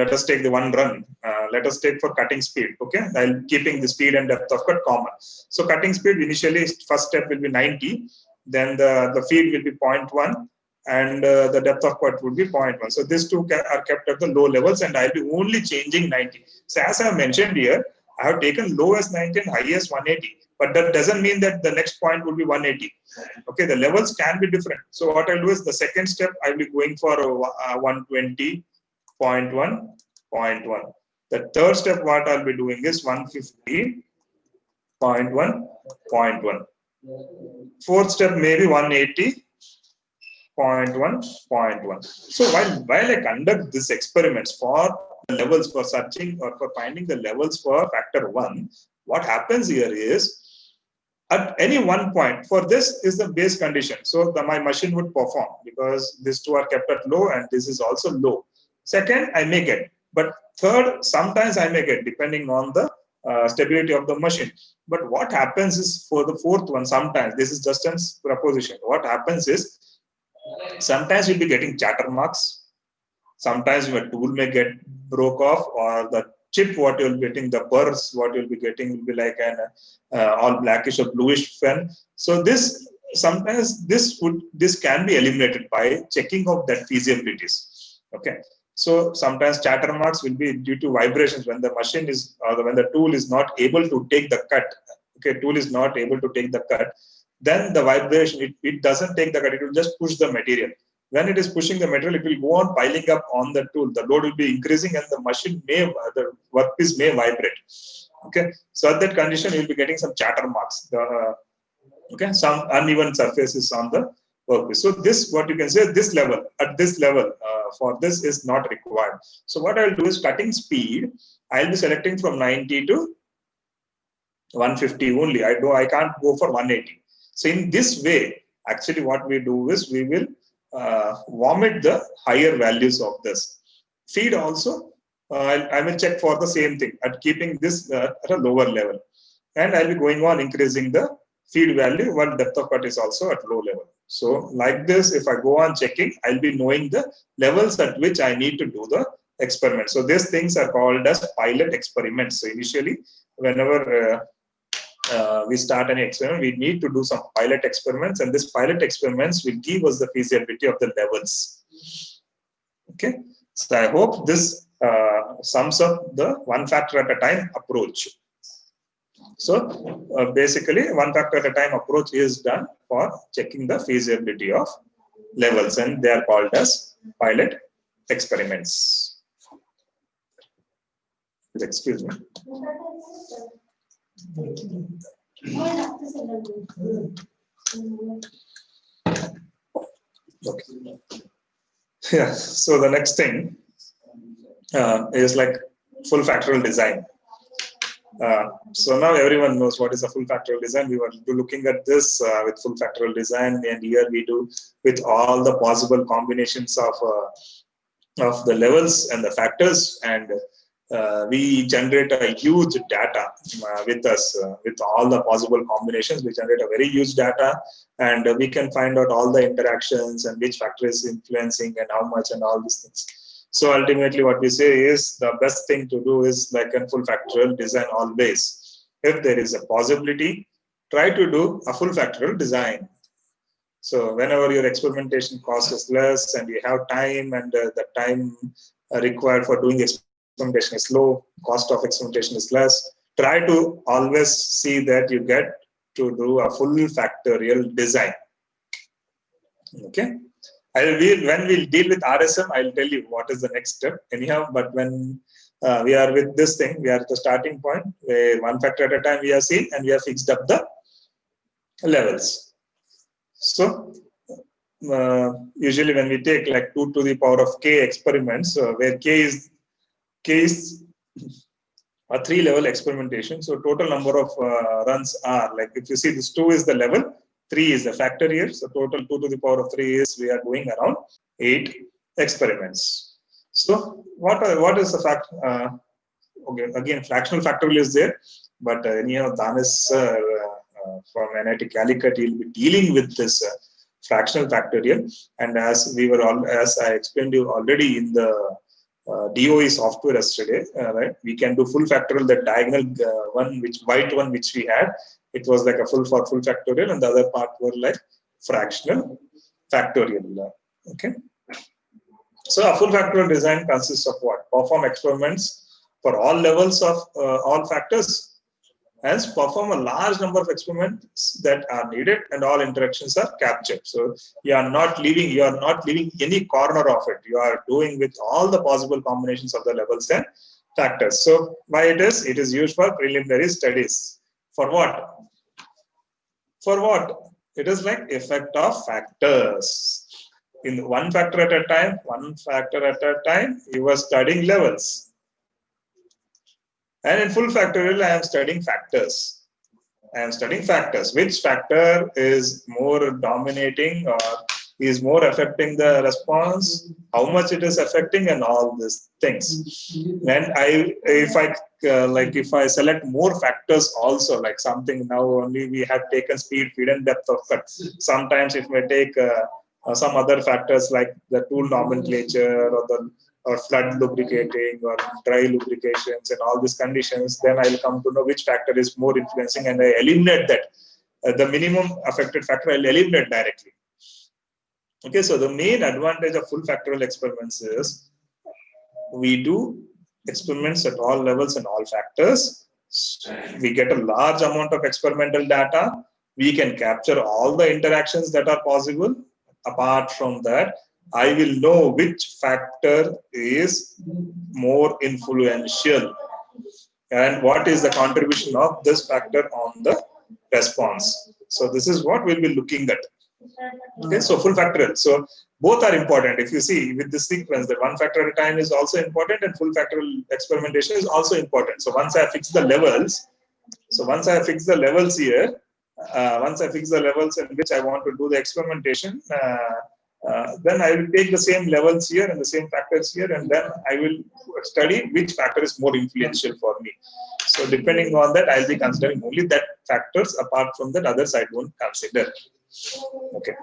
let us take the one run. Let us take for cutting speed. Okay, I'll keeping the speed and depth of cut common. So cutting speed initially, first step will be 90, then the feed will be 0.1, and the depth of cut would be 0.1. So these two are kept at the low levels, and I'll be only changing 90. So as I mentioned here, I have taken low as 90 and high as 180, but that doesn't mean that the next point will be 180. Okay, the levels can be different. So what I'll do is the second step, I'll be going for 120, 0.1, 0.1. The third step, what I'll be doing is 150, 0.1, 0.1. Fourth step, maybe 180, 0.1, 0.1. So while I conduct these experiments for the levels for searching or for finding the levels for factor 1, what happens here is, at any one point, for this is the base condition. So my machine would perform because these two are kept at low and this is also low. Second, I may get. But third, sometimes I may get depending on the stability of the machine. But what happens is for the fourth one, sometimes, this is just a proposition. What happens is, sometimes you'll be getting chatter marks. Sometimes your tool may get broke off, or the chip what you'll be getting, the burrs what you'll be getting will be like an all blackish or bluish fan. So this sometimes this can be eliminated by checking of that feasibilities. Okay. So sometimes chatter marks will be due to vibrations when the machine is when the tool is not able to take the cut. Okay, tool is not able to take the cut. Then the vibration, it doesn't take the cut, it will just push the material. When it is pushing the material, it will go on piling up on the tool. The load will be increasing and the machine the workpiece may vibrate. Okay, so at that condition, you will be getting some chatter marks. Some uneven surfaces on the workpiece. So this, what you can say, this level, at this level, for this is not required. So what I will do is cutting speed. I will be selecting from 90 to 150 only. I can't go for 180. So in this way, actually, what we do is we will vomit the higher values of this. Feed also, I will check for the same thing at keeping this at a lower level. And I'll be going on increasing the feed value while depth of cut is also at low level. So like this, if I go on checking, I'll be knowing the levels at which I need to do the experiment. So these things are called as pilot experiments. So initially, whenever we start an experiment, we need to do some pilot experiments, and this pilot experiments will give us the feasibility of the levels. Okay, so I hope this sums up the one factor at a time approach. So basically, one factor at a time approach is done for checking the feasibility of levels, and they are called as pilot experiments. Excuse me. Okay. Yeah. So the next thing is like full factorial design. So now everyone knows what is a full factorial design. We were looking at this with full factorial design, and here we do with all the possible combinations of the levels and the factors, and we generate a huge data with us with all the possible combinations. We generate a very huge data, and we can find out all the interactions and which factor is influencing and how much and all these things. So ultimately what we say is the best thing to do is like a full factorial design always. If there is a possibility, try to do a full factorial design. So whenever your experimentation cost is less and you have time, and the time required for doing experimentation is low, cost of experimentation is less, try to always see that you get to do a full factorial design. Okay. When we'll deal with RSM, I'll tell you what is the next step. Anyhow, but when we are with this thing, we are at the starting point where one factor at a time we have seen, and we have fixed up the levels. So usually when we take like 2 to the power of k experiments, where k is a 3-level experimentation. So total number of runs are like, if you see this 2 is the level, 3 is the factor here. So total 2 to the power of 3 is we are doing around 8 experiments. So what is the fact? Okay, again, fractional factorial is there, but Danis from NIT Calicut, he'll be dealing with this fractional factorial. And as I explained to you already in the DOE software yesterday, right? We can do full factorial. The diagonal white one which we had, it was like a full factorial, and the other part were like fractional factorial. Okay. So a full factorial design consists of what? Perform experiments for all levels of all factors, and perform a large number of experiments that are needed, and all interactions are captured. So you are not leaving any corner of it. You are doing with all the possible combinations of the levels and factors. So why it is used for preliminary studies. For what? For what? It is like effect of factors. In one factor at a time, you are studying levels. And in full factorial, I am studying factors. Which factor is more dominating or is more affecting the response, how much it is affecting, and all these things. And if I select more factors also, like something now only we have taken speed, feed, and depth of cut. Sometimes if we take some other factors like the tool nomenclature or flood lubricating or dry lubrications and all these conditions, then I'll come to know which factor is more influencing, and I eliminate that. The minimum affected factor I'll eliminate directly. Okay, so the main advantage of full factorial experiments is we do experiments at all levels and all factors. We get a large amount of experimental data. We can capture all the interactions that are possible. Apart from that, I will know which factor is more influential and what is the contribution of this factor on the response. So this is what we'll be looking at. Okay, so full factorial. So both are important. If you see with this sequence, that one factor at a time is also important, and full factorial experimentation is also important. So once I fix the levels, here, once I fix the levels in which I want to do the experimentation, then I will take the same levels here and the same factors here, and then I will study which factor is more influential for me. So depending on that, I'll be considering only that factors. Apart from that, others I won't consider. Okay.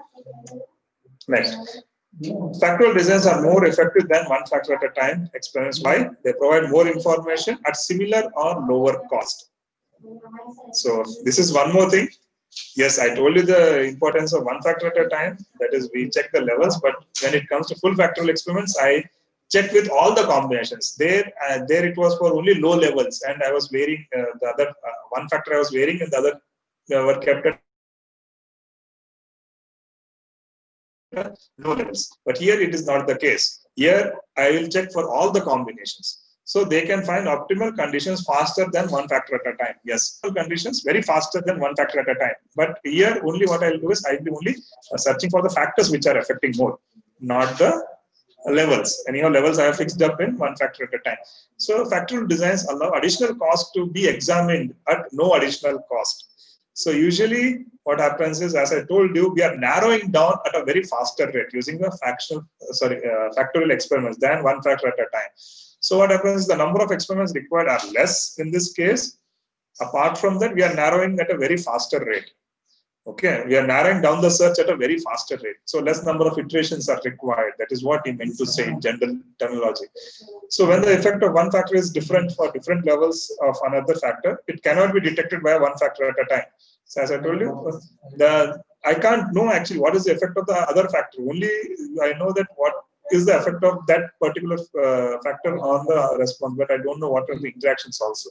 Next. Factorial designs are more effective than one factor at a time experiments. Why? They provide more information at similar or lower cost. So this is one more thing. Yes, I told you the importance of one factor at a time. That is, we check the levels. But when it comes to full factorial experiments, I check with all the combinations. There it was for only low levels, and I was varying the other one factor I was varying, and the other were kept at low levels. But here it is not the case. Here I will check for all the combinations. So they can find optimal conditions faster than one factor at a time. Yes, conditions very faster than one factor at a time. But here only what I'll do is I'll be only searching for the factors which are affecting more, not the levels. Anyhow, levels I have fixed up in one factor at a time. So factorial designs allow additional cost to be examined at no additional cost. So usually what happens is, as I told you, we are narrowing down at a very faster rate using the factorial experiments than one factor at a time. So what happens is the number of experiments required are less in this case. Apart from that, we are narrowing at a very faster rate. Okay, we are narrowing down the search at a very faster rate. So less number of iterations are required. That is what he meant to say in general terminology. So when the effect of one factor is different for different levels of another factor, it cannot be detected by one factor at a time. So as I told you, I can't know actually what is the effect of the other factor. Only I know that what is the effect of that particular factor on the response, but I don't know what are the interactions also.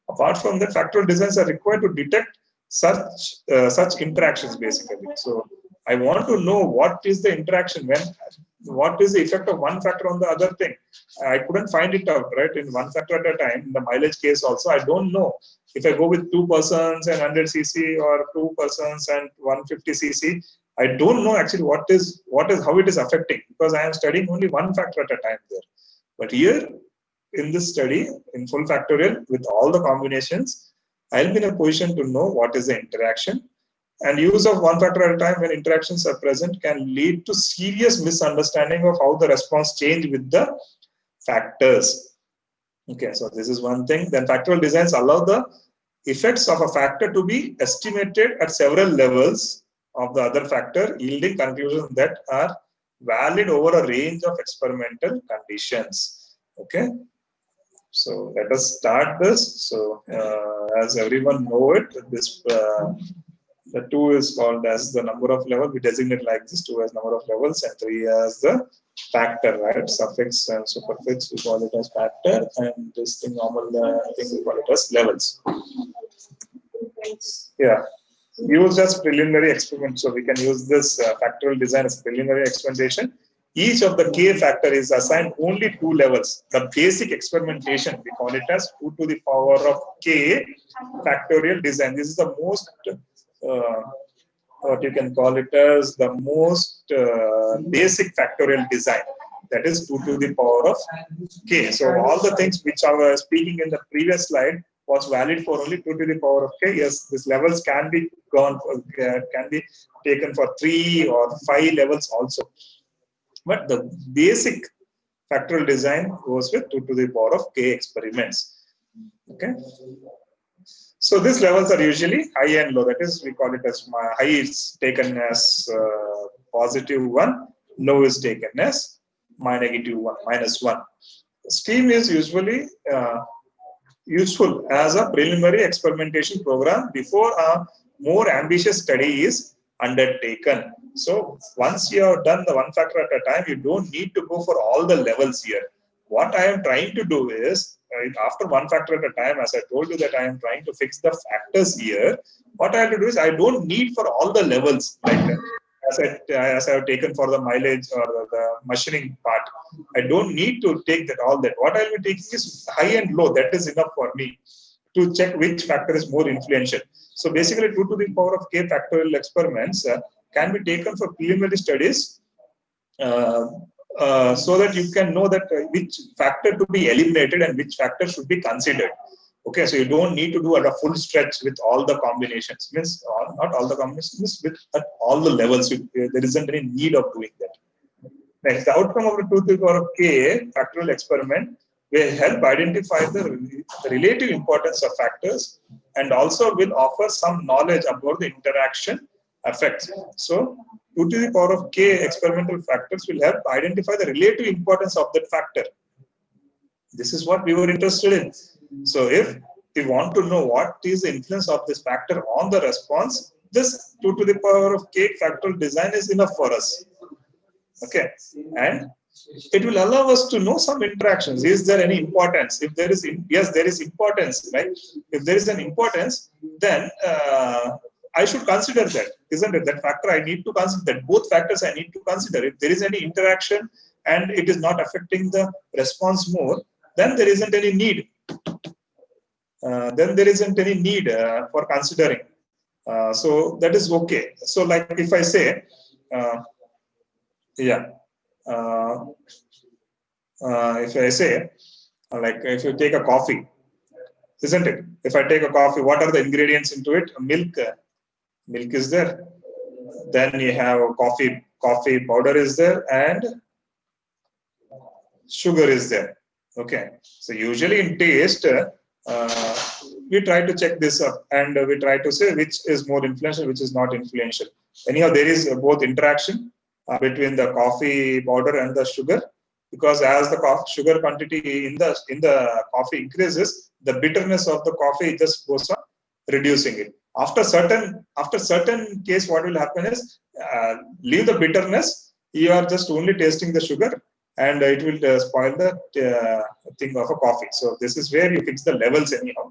Apart from that, factorial designs are required to detect such interactions basically. So I want to know what is the interaction, what is the effect of one factor on the other thing. I couldn't find it out, right? In one factor at a time, in the mileage case also, I don't know if I go with 2 persons and 100 cc or 2 persons and 150 cc, I don't know actually how it is affecting, because I am studying only one factor at a time there. But here in this study, in full factorial with all the combinations, I'll be in a position to know what is the interaction. And use of one factor at a time when interactions are present can lead to serious misunderstanding of how the response change with the factors. Okay, so this is one thing. Then factorial designs allow the effects of a factor to be estimated at several levels of the other factor, yielding conclusions that are valid over a range of experimental conditions. Okay, so let us start this. So as everyone know it, this the 2 is called as the number of levels. We designate like this: 2 as number of levels and 3 as the factor, right? Suffix and superfix, we call it as factor, and this thing normal thing we call it as levels. Yeah, used as preliminary experiment. So we can use this factorial design as preliminary experimentation. Each of the k factor is assigned only 2 levels. The basic experimentation, we call it as 2 to the power of k factorial design. This is the most what you can call it as the most basic factorial design, that is 2 to the power of k. So all the things which I was speaking in the previous slide was valid for only 2 to the power of k. Yes, these levels can be can be taken for 3 or 5 levels also, but the basic factorial design goes with 2 to the power of k experiments. Okay. So these levels are usually high and low. That is, we call it as high is taken as +1, low is taken as -1. Scheme is usually useful as a preliminary experimentation program before a more ambitious study is undertaken. So once you have done the one factor at a time, you don't need to go for all the levels here. What I am trying to do is, after one factor at a time, as I told you that I am trying to fix the factors here, what I have to do is I don't need for all the levels, like as I have taken for the mileage or the machining part. I don't need to take all that. What I will be taking is high and low. That is enough for me to check which factor is more influential. So basically 2 to the power of k factorial experiments can be taken for preliminary studies so that you can know that which factor to be eliminated and which factor should be considered. Okay, so you don't need to do at a full stretch with all the combinations. Means not all the combinations, with at all the levels. There isn't any need of doing that. Next, the outcome of the 2 to the power of k factorial experiment will help identify the relative importance of factors and also will offer some knowledge about the interaction effects. So 2 to the power of k experimental factors will help identify the relative importance of that factor. This is what we were interested in. So if we want to know what is the influence of this factor on the response, this 2 to the power of k factorial design is enough for us. Okay, and it will allow us to know some interactions. Is there any importance? If there is, yes, there is importance, right? If there is an importance, then I should consider that, isn't it? That factor I need to consider, that both factors I need to consider. If there is any interaction and it is not affecting the response more, then there isn't any need. For considering. So that is okay. So like if I say, if I say, like if you take a coffee, isn't it? If I take a coffee, what are the ingredients into it? Milk. Milk is there. Then you have coffee powder is there, and sugar is there. Okay. So usually in taste, we try to check this up and we try to say which is more influential, which is not influential. Anyhow, there is both interaction between the coffee powder and the sugar, because as the sugar quantity in the coffee increases, the bitterness of the coffee just goes on reducing it. After certain case, what will happen is leave the bitterness. You are just only tasting the sugar, and it will spoil the thing of a coffee. So this is where you fix the levels anyhow.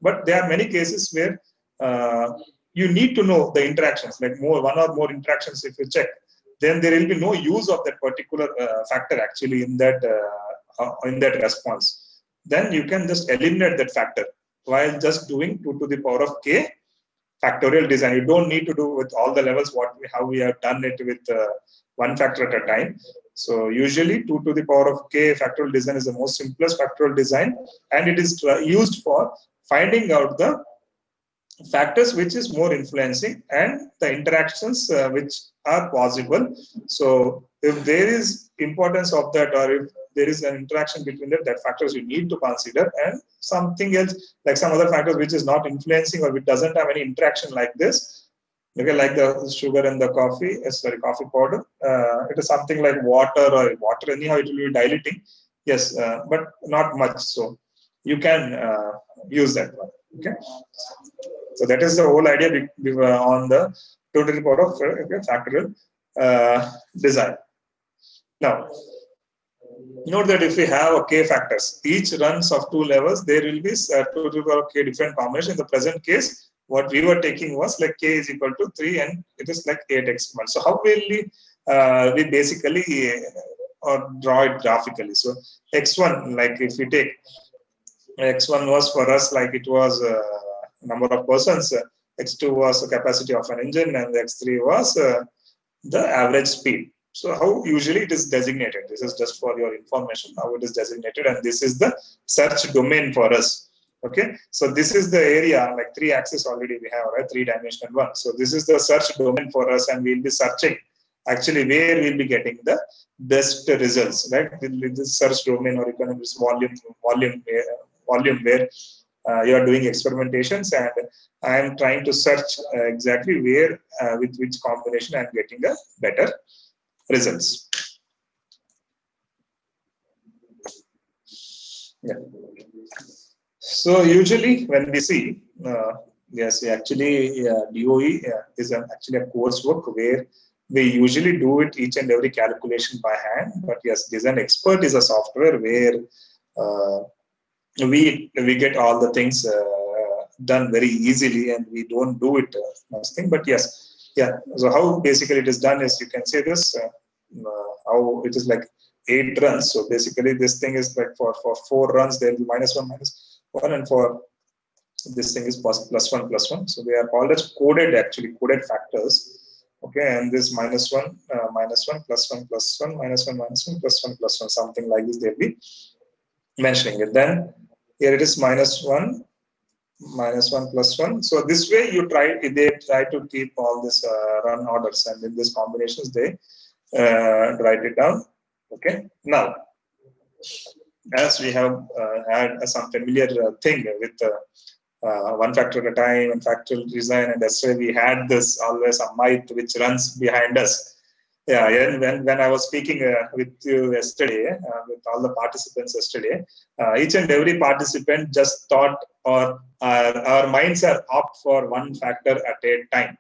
But there are many cases where you need to know the interactions, like one or more interactions. If you check, then there will be no use of that particular factor actually in that response. Then you can just eliminate that factor while just doing 2 to the power of k factorial design. You don't need to do with all the levels how we have done it with one factor at a time. So usually 2 to the power of k factorial design is the most simplest factorial design, and it is used for finding out the factors which is more influencing and the interactions which are possible. So if there is importance of that, or if there is an interaction between that factors you need to consider, and something else like some other factors which is not influencing or which doesn't have any interaction like this, okay, like the sugar and the coffee, coffee powder, it is something like water, anyhow it will be diluting, yes, but not much, so you can use that one. Okay, so that is the whole idea on the 2 to the power of factorial design. Now, note that if we have k factors, each runs of 2 levels, there will be 2 to the power of k different combinations. In the present case, what we were taking was like k is equal to 3, and it is like 8x. So how will we basically draw it graphically? So x1, like if we take x1 was for us like it was number of persons, x2 was the capacity of an engine, and x3 was the average speed. So how usually it is designated? This is just for your information how it is designated, and this is the search domain for us. Okay, so this is the area, like 3 axis already we have, right? 3-dimensional one. So this is the search domain for us, and we'll be searching actually where we'll be getting the best results, right? This search domain, or you can use volume where you are doing experimentations, and I am trying to search exactly where with which combination I am getting a better results. Yeah. So usually when we see, yes, actually DOE is actually a coursework where we usually do it each and every calculation by hand. But yes, Design Expert is a software where we get all the things done very easily, and we don't do it much thing. But yes, yeah. So how basically it is done is, you can say this how it is like 8 runs. So basically this thing is like for 4 runs there will be -1, and for this thing is +1. So they are called as coded factors. Okay, and this -1, -1, +1, +1, -1, +1, something like this they'll be mentioning it. Then here it is -1, -1, +1. So this way they try to keep all this run orders, and in these combinations they write it down. Okay, now as we have had some familiar thing with one factor at a time and factorial design, and that's why we had this always a myth which runs behind us. Yeah, and when I was speaking with you yesterday, with all the participants yesterday, each and every participant just thought, or our minds are opt for one factor at a time.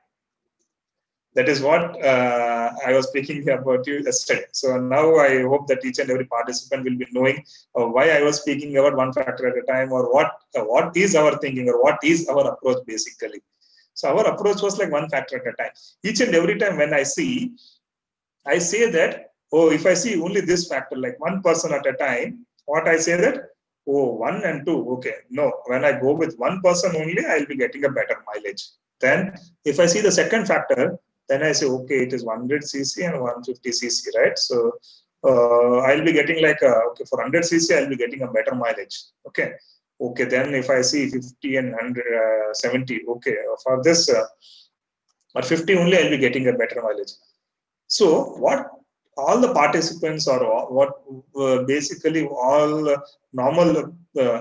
That is what I was speaking about you yesterday. So now I hope that each and every participant will be knowing why I was speaking about one factor at a time, or what is our thinking, or what is our approach basically. So our approach was like one factor at a time. Each and every time when I say that, oh, if I see only this factor, like one person at a time, what I say that, oh, 1 and 2, okay. No, when I go with one person only, I'll be getting a better mileage. Then if I see the second factor, then I say, okay, it is 100 cc and 150 cc, right? So I'll be getting like, okay, for 100 cc, I'll be getting a better mileage. Okay. Okay, then if I see 50 and 170, okay, for this, or 50 only, I'll be getting a better mileage. So what all the participants, or what basically all normal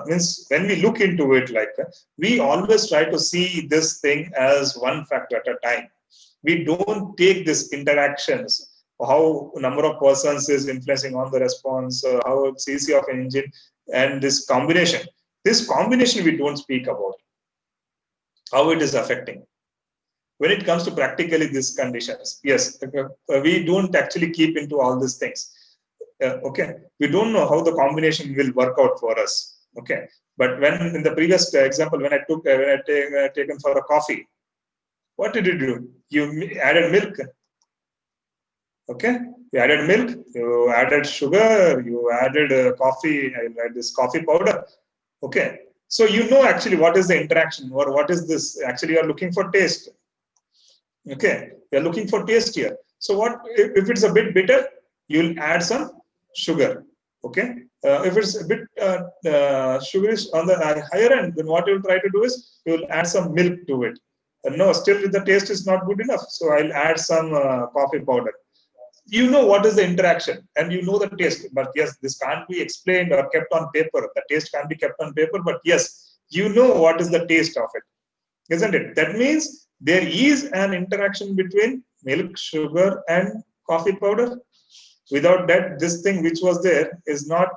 means, when we look into it, like we always try to see this thing as one factor at a time. We don't take this interactions, how number of persons is influencing on the response, how cc of an engine, and this combination. This combination we don't speak about, how it is affecting. When it comes to practically these conditions, yes, we don't actually keep into all these things. Okay, we don't know how the combination will work out for us. Okay, but when in the previous example, when I taken for a coffee, what did you do? You added milk. Okay, you added milk, you added sugar, you added coffee, this coffee powder. Okay, So you know actually what is the interaction or what is this. Actually, you are looking for taste. Okay, you are looking for taste here. So what if it's a bit bitter? You'll add some sugar. Okay, if it's a bit sugarish on the higher end, then what you'll try to do is you'll add some milk to it. No, still the taste is not good enough. So I'll add some coffee powder. You know what is the interaction and you know the taste. But yes, this can't be explained or kept on paper. The taste can't be kept on paper. But yes, you know what is the taste of it, isn't it? That means there is an interaction between milk, sugar, and coffee powder. Without that, this thing which was there is not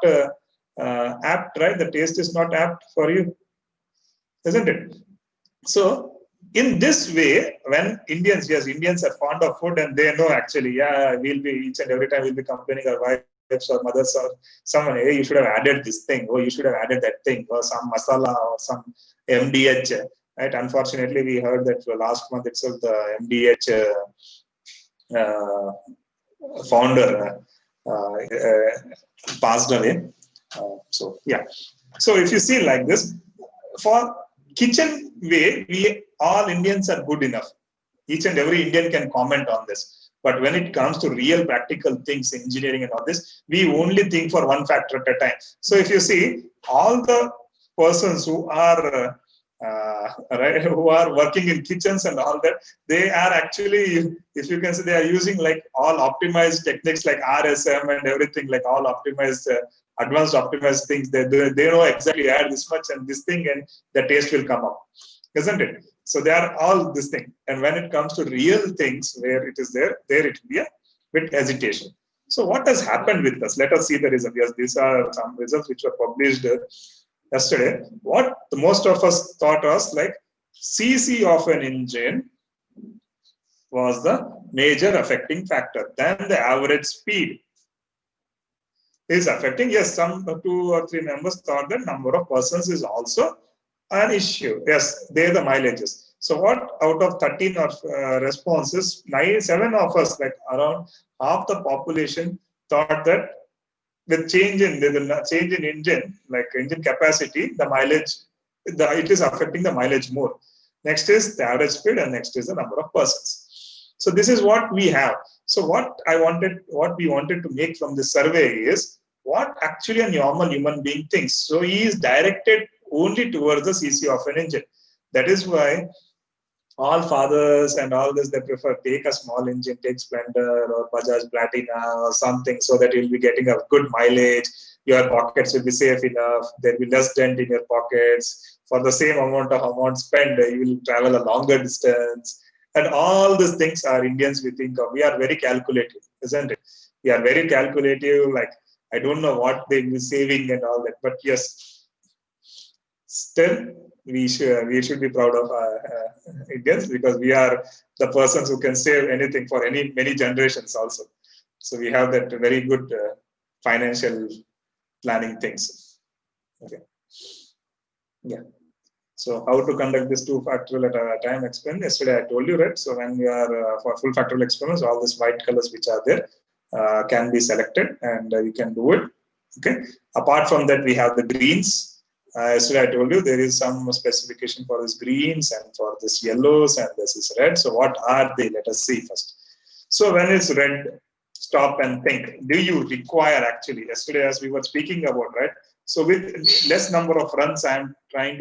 apt, right? The taste is not apt for you, isn't it? So in this way, when Indians, yes, Indians are fond of food and they know actually, yeah, we'll be each and every time we'll be complaining our wives or mothers or someone, hey, you should have added this thing, or you should have added that thing, or some masala or some MDH. Right? Unfortunately, we heard that last month itself the MDH founder passed away. So yeah. So if you see like this, for kitchen way, we all Indians are good enough. Each and every Indian can comment on this. But when it comes to real practical things, engineering and all this, we only think for one factor at a time. So if you see all the persons who are right, who are working in kitchens and all that, they are actually, if you can say, they are using like all optimized techniques like RSM and everything, like all optimized, advanced optimized things. They know exactly add this much and this thing and the taste will come up, isn't it? So they are all this thing. And when it comes to real things where it is there it will be a bit hesitation. So what has happened with us? Let us see the results. Yes, these are some results which were published yesterday. What the most of us thought was like CC of an engine was the major affecting factor. Then the average speed is affecting. Yes, some 2 or 3 members thought that number of persons is also an issue. Yes, they are the mileages. So what out of 13 of responses, 7 of us, like around half the population, thought that with change in engine, like engine capacity, the mileage, it is affecting the mileage more. Next is the average speed, and next is the number of persons. So this is what we have. So what we wanted to make from this survey is what actually a normal human being thinks. So he is directed only towards the CC of an engine. That is why all fathers and all this, they prefer take a small engine, take Splendor or Bajaj Platina or something, so that you'll be getting a good mileage. Your pockets will be safe enough. There will be less dent in your pockets. For the same amount spent, you will travel a longer distance. And all these things are Indians we think of. We are very calculative, isn't it? We are very calculative. Like, I don't know what they will be saving and all that. But yes, still, we should be proud of Indians, because we are the persons who can save anything for many generations also. So we have that very good financial planning things. Okay. Yeah. So how to conduct this 2-factorial at a time experiment? Yesterday I told you, right? So when we are for full factorial experiments, all these white colors which are there can be selected, and you can do it. Okay. Apart from that, we have the greens. Yesterday I told you there is some specification for this greens and for this yellows, and this is red. So what are they? Let us see first. So when it's red, stop and think. Do you require actually? Yesterday, as we were speaking about, right? So with less number of runs, I am trying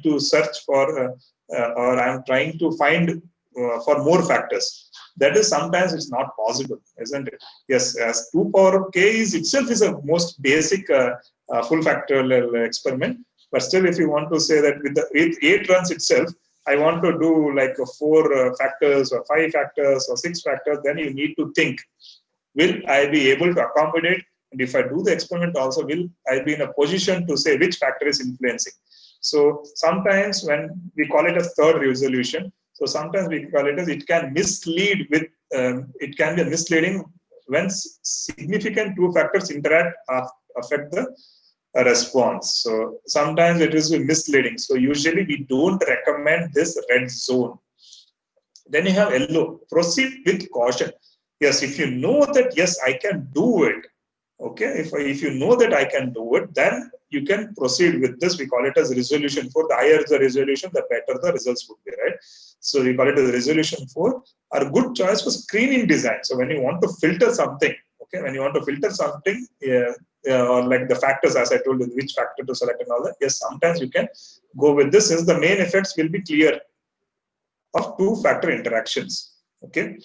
to search for, or I am trying to find for more factors. That is sometimes it's not possible, isn't it? Yes, as 2 power of k is itself is a most basic full factorial experiment. But still, if you want to say that with 8 runs itself, I want to do like 4 factors or 5 factors or 6 factors, then you need to think, will I be able to accommodate? And if I do the experiment also, will I be in a position to say which factor is influencing? So sometimes when we call it a third resolution, so sometimes we call it as it can mislead with, it can be misleading when significant 2 factors interact, affect the response. So sometimes it is misleading. So usually we don't recommend this red zone. Then you have yellow. Proceed with caution. Yes, if you know that, yes, I can do it, Okay, if you know that I can do it, then you can proceed with this. We call it as resolution 4. The higher the resolution, the better the results would be, right? So we call it as resolution 4. Are good choice for screening design. So when you want to filter something, okay, when you want to filter something, or like the factors, as I told you, which factor to select and all that. Yes, sometimes you can go with this, since the main effects will be clear of two-factor interactions. Okay.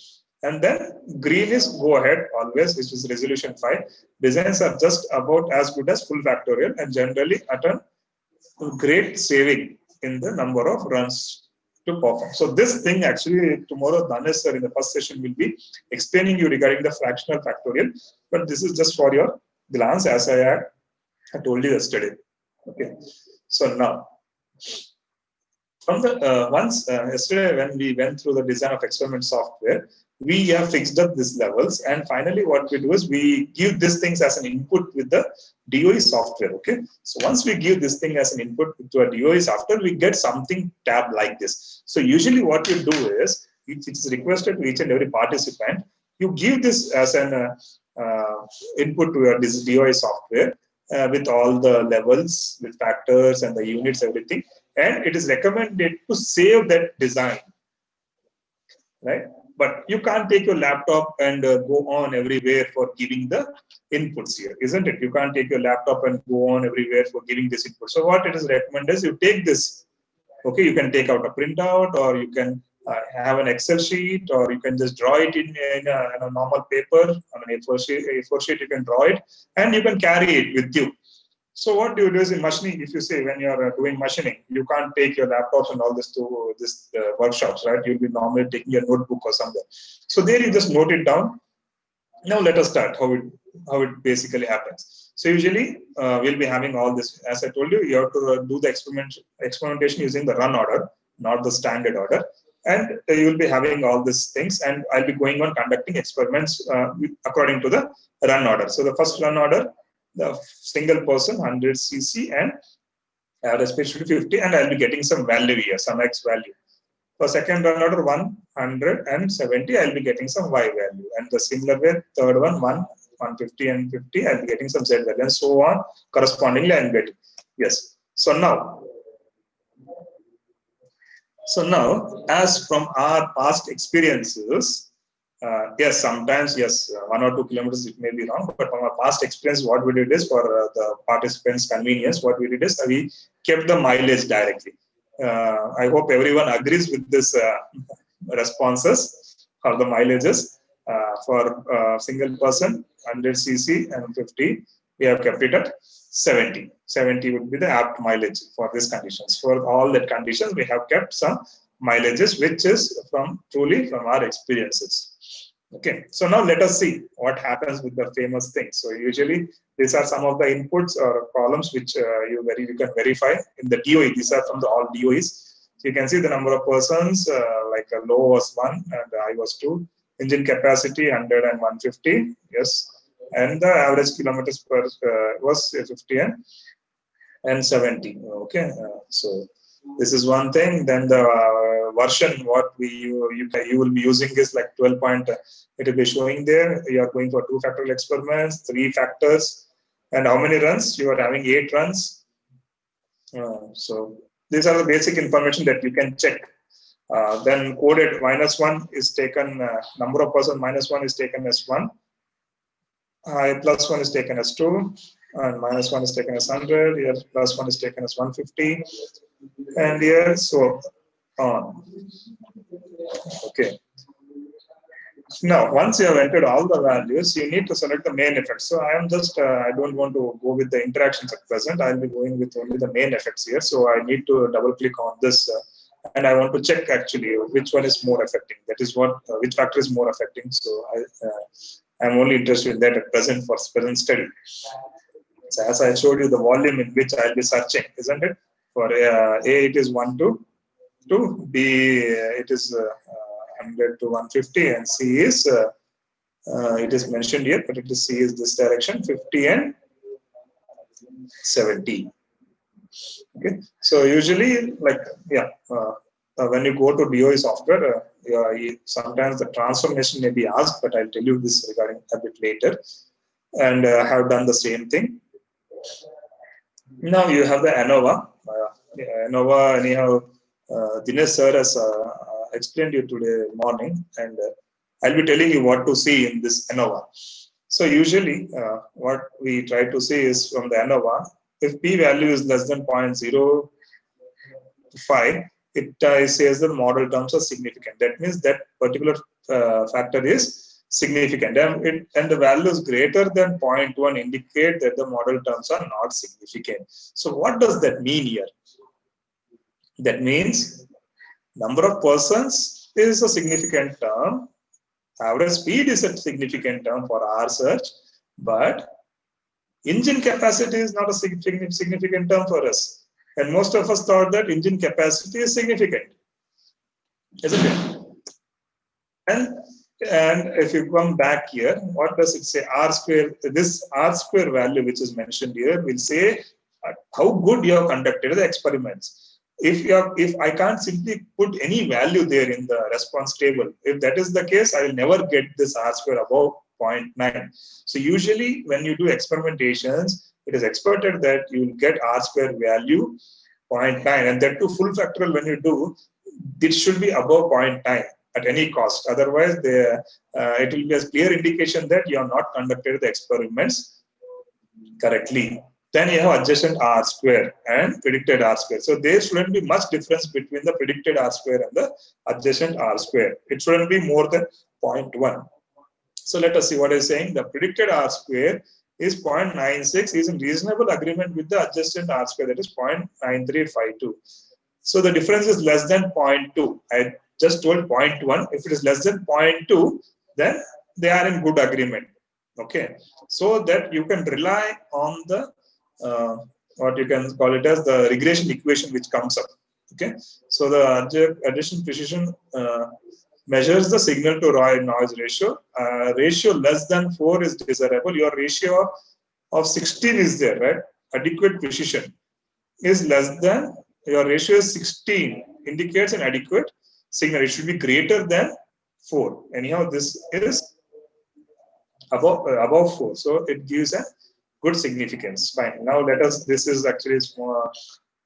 And then green is go ahead always, which is resolution 5. Designs are just about as good as full factorial and generally at a great saving in the number of runs to perform. So this thing actually tomorrow Dhanesh sir in the first session will be explaining you regarding the fractional factorial, but this is just for your glance as I told you yesterday. Okay. So now from the yesterday when we went through the design of experiment software, we have fixed up these levels, and finally what we do is we give these things as an input with the DOE software. Okay, so once we give this thing as an input to a DOE software, we get something tab like this. So usually what you do is, if it's requested to each and every participant, you give this as an input to your this DOE software with all the levels, with factors and the units, everything. And it is recommended to save that design, right? But you can't take your laptop and go on everywhere for giving the inputs here, isn't it? You can't take your laptop and go on everywhere for giving this input. So what it is recommended is you take this, okay, you can take out a printout, or you can have an Excel sheet, or you can just draw it in a normal paper, on an A4 sheet, you can draw it, and you can carry it with you. So what do you do is in machining, if you say when you're doing machining, you can't take your laptops and all this to this workshops, right? You'll be normally taking a notebook or something. So there you just note it down. Now let us start how it basically happens. So usually we'll be having all this. As I told you, you have to do the experimentation using the run order, not the standard order. And you will be having all these things, and I'll be going on conducting experiments according to the run order. So the first run order, the single person 100 cc and especially 50, and I'll be getting some value here, some x value. For second run order 170, I'll be getting some y value, and the similar way third one 150 and 50, I'll be getting some z value, and so on correspondingly I'm getting. Yes. So now as from our past experiences, yes, sometimes, yes, 1 or 2 kilometers it may be wrong, but from our past experience, what we did is for the participants' convenience, what we did is we kept the mileage directly. I hope everyone agrees with this responses or the mileages. For single person, 100 cc and 50, we have kept it at 70. 70 would be the apt mileage for these conditions. For all that conditions, we have kept some mileages, which is truly from our experiences. Okay, so now let us see what happens with the famous thing. So usually these are some of the inputs or columns which you can verify in the DOE. These are from all DOEs. So you can see the number of persons, like low was 1 and high was 2. Engine capacity 100 and 150. Yes, and the average kilometers per was 50 and 70. Okay, so this is one thing. Then the version what you will be using is like 12 point. It will be showing there. You are going for 2 factorial experiments, 3 factors, and how many runs? You are having 8 runs. So these are the basic information that you can check. Then coded -1 is taken. Number of persons -1 is taken as 1. +1 is taken as 2. And -1 is taken as 100. Here +1 is taken as 150. And here so on. Okay. Now, once you have entered all the values, you need to select the main effects. So I am just, I don't want to go with the interactions at present. I'll be going with only the main effects here. So I need to double click on this. And I want to check actually which one is more affecting. That is what, which factor is more affecting. So I'm only interested in that at present for present study. So as I showed you the volume in which I'll be searching, isn't it? For A, it is 1 to 2. B, it is 100 to 150, and C is it is mentioned here, but it is C is this direction, 50 and 70. Okay, so usually, like when you go to DOE software, sometimes the transformation may be asked, but I'll tell you this regarding a bit later. and have done the same thing. Now you have the ANOVA. ANOVA, anyhow, Dinesh sir has explained you today morning, and I'll be telling you what to see in this ANOVA. So usually what we try to see is from the ANOVA, if p value is less than 0.05, it says the model terms are significant. That means that particular factor is significant, and the value is greater than 0.1 indicate that the model terms are not significant. So what does that mean here? That means number of persons is a significant term, average speed is a significant term for our search, but engine capacity is not a significant term for us. And most of us thought that engine capacity is significant, isn't it? And if you come back here, what does it say? R square, this R square value which is mentioned here will say how good you have conducted the experiments. If I can't simply put any value there in the response table, if that is the case, I will never get this R square above 0.9. So usually when you do experimentations, it is expected that you will get R square value 0.9, and that too full factorial when you do, it should be above 0.9 at any cost. Otherwise, it will be a clear indication that you have not conducted the experiments correctly. Then you have adjacent R square and predicted R square. So there shouldn't be much difference between the predicted R square and the adjacent R square. It shouldn't be more than 0.1. So let us see what is saying. The predicted R square is 0.96, is in reasonable agreement with the adjacent R square, that is 0.9352. So the difference is less than 0.2. I just told 0.1. If it is less than 0.2, then they are in good agreement. Okay, so that you can rely on the what you can call it as the regression equation which comes up. Okay, so the addition precision measures the signal to noise ratio. Ratio less than 4 is desirable. Your ratio of 16 is there, right? Adequate precision is less than, your ratio is 16, indicates an adequate signal. It should be greater than 4. Anyhow, this is above 4. So it gives a good significance. Fine. Now let us, this is actually more,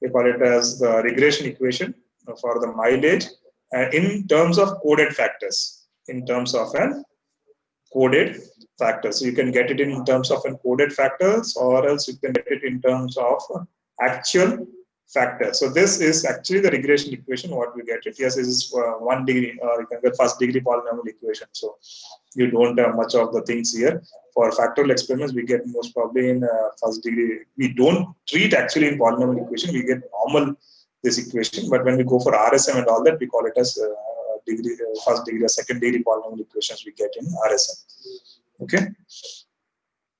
we call it as the regression equation for the mileage in terms of coded factors. In terms of an coded factor. So you can get it in terms of encoded factors, or else you can get it in terms of actual factor. So this is actually the regression equation, what we get it. Yes, this is 1 degree, or you can get first degree polynomial equation. So you don't have much of the things here. For factorial experiments, we get most probably in first degree. We don't treat actually in polynomial equation, we get normal this equation. But when we go for RSM and all that, we call it as degree, first degree or second degree polynomial equations we get in RSM. Okay.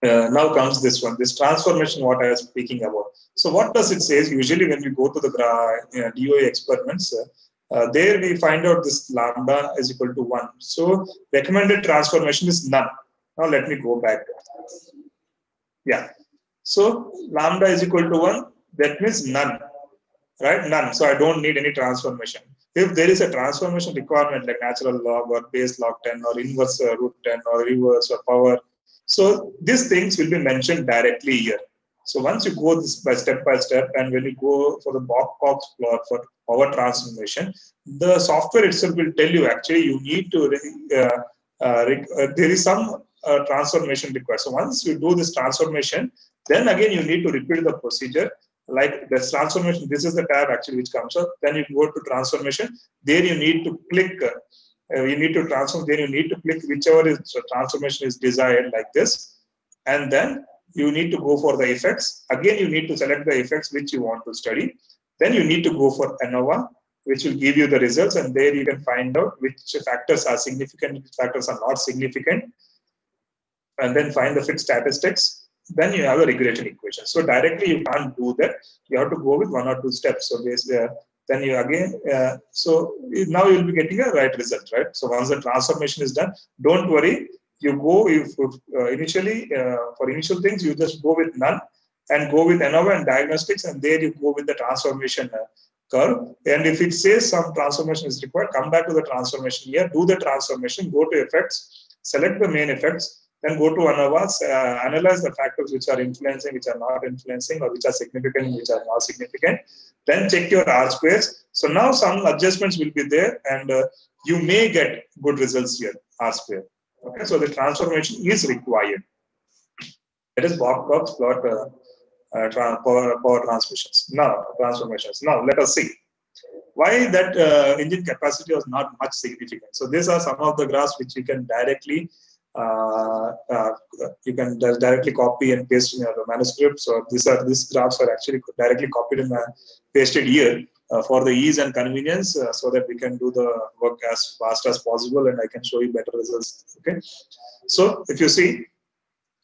Now comes this one, this transformation, what I was speaking about. So what does it say? Usually when we go to the DOE experiments, there we find out this lambda is equal to 1. So recommended transformation is none. Now let me go back. Yeah. So lambda is equal to 1. That means none. Right? None. So I don't need any transformation. If there is a transformation requirement like natural log or base log 10 or inverse root 10 or reverse or power, so these things will be mentioned directly here. So once you go this by step, and when you go for the box plot for power transformation, the software itself will tell you actually you need to, there is some transformation required. So once you do this transformation, then again you need to repeat the procedure. Like this transformation, this is the tab actually which comes up. Then you go to transformation. There you need to click. You need to transform. Then you need to click whichever is transformation is desired, like this, and then you need to go for the effects. Again, you need to select the effects which you want to study. Then you need to go for ANOVA, which will give you the results, and there you can find out which factors are significant, which factors are not significant, and then find the fit statistics. Then you have a regression equation. So directly you can't do that. You have to go with 1 or 2 steps. So basically, then you again, so now you'll be getting a right result, right? So once the transformation is done, don't worry. You go, initially, for initial things, you just go with none and go with ANOVA and diagnostics, and there you go with the transformation curve. And if it says some transformation is required, come back to the transformation here, do the transformation, go to effects, select the main effects, Then go to ANOVA, analyze the factors which are influencing, which are not influencing, or which are significant, which are not significant. Then check your R squares. So now some adjustments will be there, and you may get good results here, R square. Okay, so the transformation is required. That is box plot power transmissions. Now, transformations. Now, let us see why that engine capacity was not much significant. So these are some of the graphs which you can directly directly copy and paste in your manuscript. So these graphs are actually directly copied and pasted here for the ease and convenience, so that we can do the work as fast as possible, and I can show you better results. Okay. So if you see,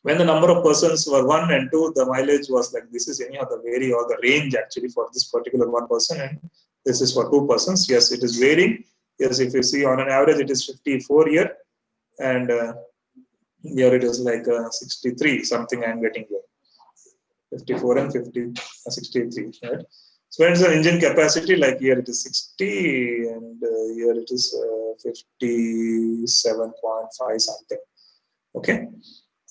when the number of persons were 1 and 2, the mileage was like this is anyhow the vary or the range actually for this particular one person, and this is for 2 persons. Yes, it is varying. Yes, if you see on an average, it is 54 here, and here it is like 63 something. I'm getting here 54 and 63, right? So when it's the engine capacity, like here it is 60, and here it is 57.5 something. Okay.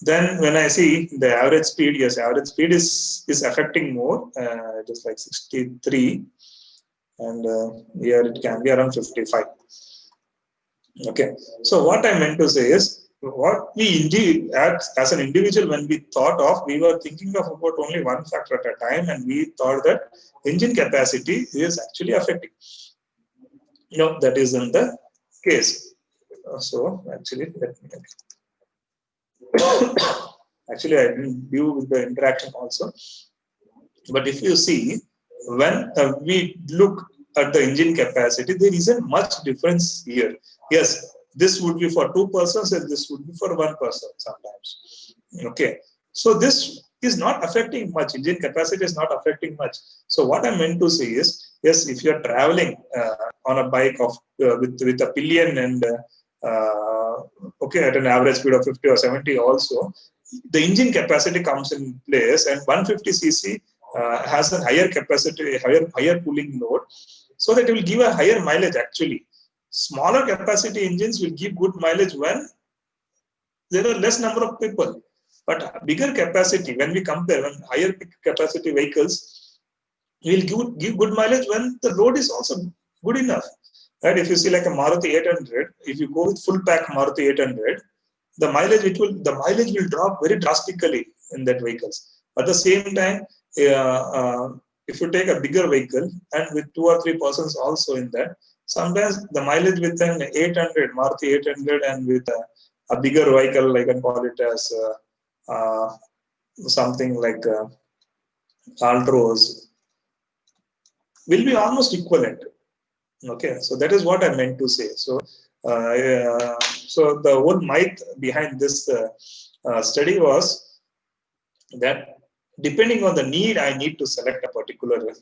Then when I see the average speed, yes, average speed is affecting more. It is like 63, and here it can be around 55. Okay. So what I meant to say is, what we indeed as an individual, when we thought of, we were thinking of about only one factor at a time, and we thought that engine capacity is actually affecting. No, that isn't the case. So actually, let me. Actually, I didn't view with the interaction also. But if you see, when we look at the engine capacity, there isn't much difference here. Yes, this would be for 2 persons and this would be for 1 person sometimes. Okay, so this is not affecting much. Engine capacity is not affecting much. So what I meant to say is, yes, if you are traveling on a bike of with a pillion and okay, at an average speed of 50 or 70 also, the engine capacity comes in place, and 150 cc has a higher capacity, higher pulling load, so that it will give a higher mileage actually. Smaller capacity engines will give good mileage when there are less number of people. But bigger capacity, when we compare, when higher capacity vehicles will give good mileage when the load is also good enough. Right? If you see like a Maruti 800, if you go with full pack Maruti 800, the mileage will drop very drastically in that vehicles. At the same time, if you take a bigger vehicle and with 2 or 3 persons also in that, sometimes the mileage with an 800 Maruti 800 and with a bigger vehicle, I can call it as something like Altroz, will be almost equivalent. Okay, so that is what I meant to say. So, so the whole myth behind this study was that depending on the need, I need to select a particular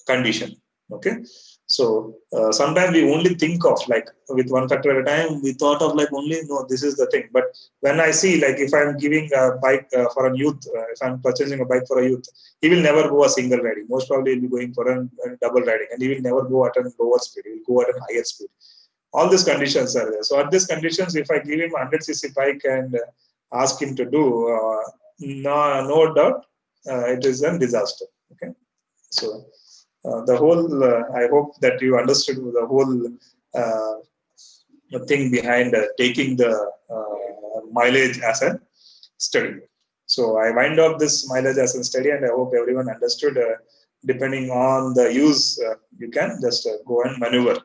condition. Okay, so sometimes we only think of like with one factor at a time. We thought of like only no, this is the thing. But when I see like if I'm giving a bike for a youth, if I'm purchasing a bike for a youth, he will never go a single riding. Most probably he'll be going for a double riding, and he will never go at a lower speed. He will go at a higher speed. All these conditions are there. So at these conditions, if I give him a 100cc bike and ask him to do, no doubt, it is a disaster. Okay, so. The whole, I hope that you understood the whole thing behind taking the mileage as a study. So I wind up this mileage as a study, and I hope everyone understood. Depending on the use, you can just go and maneuver,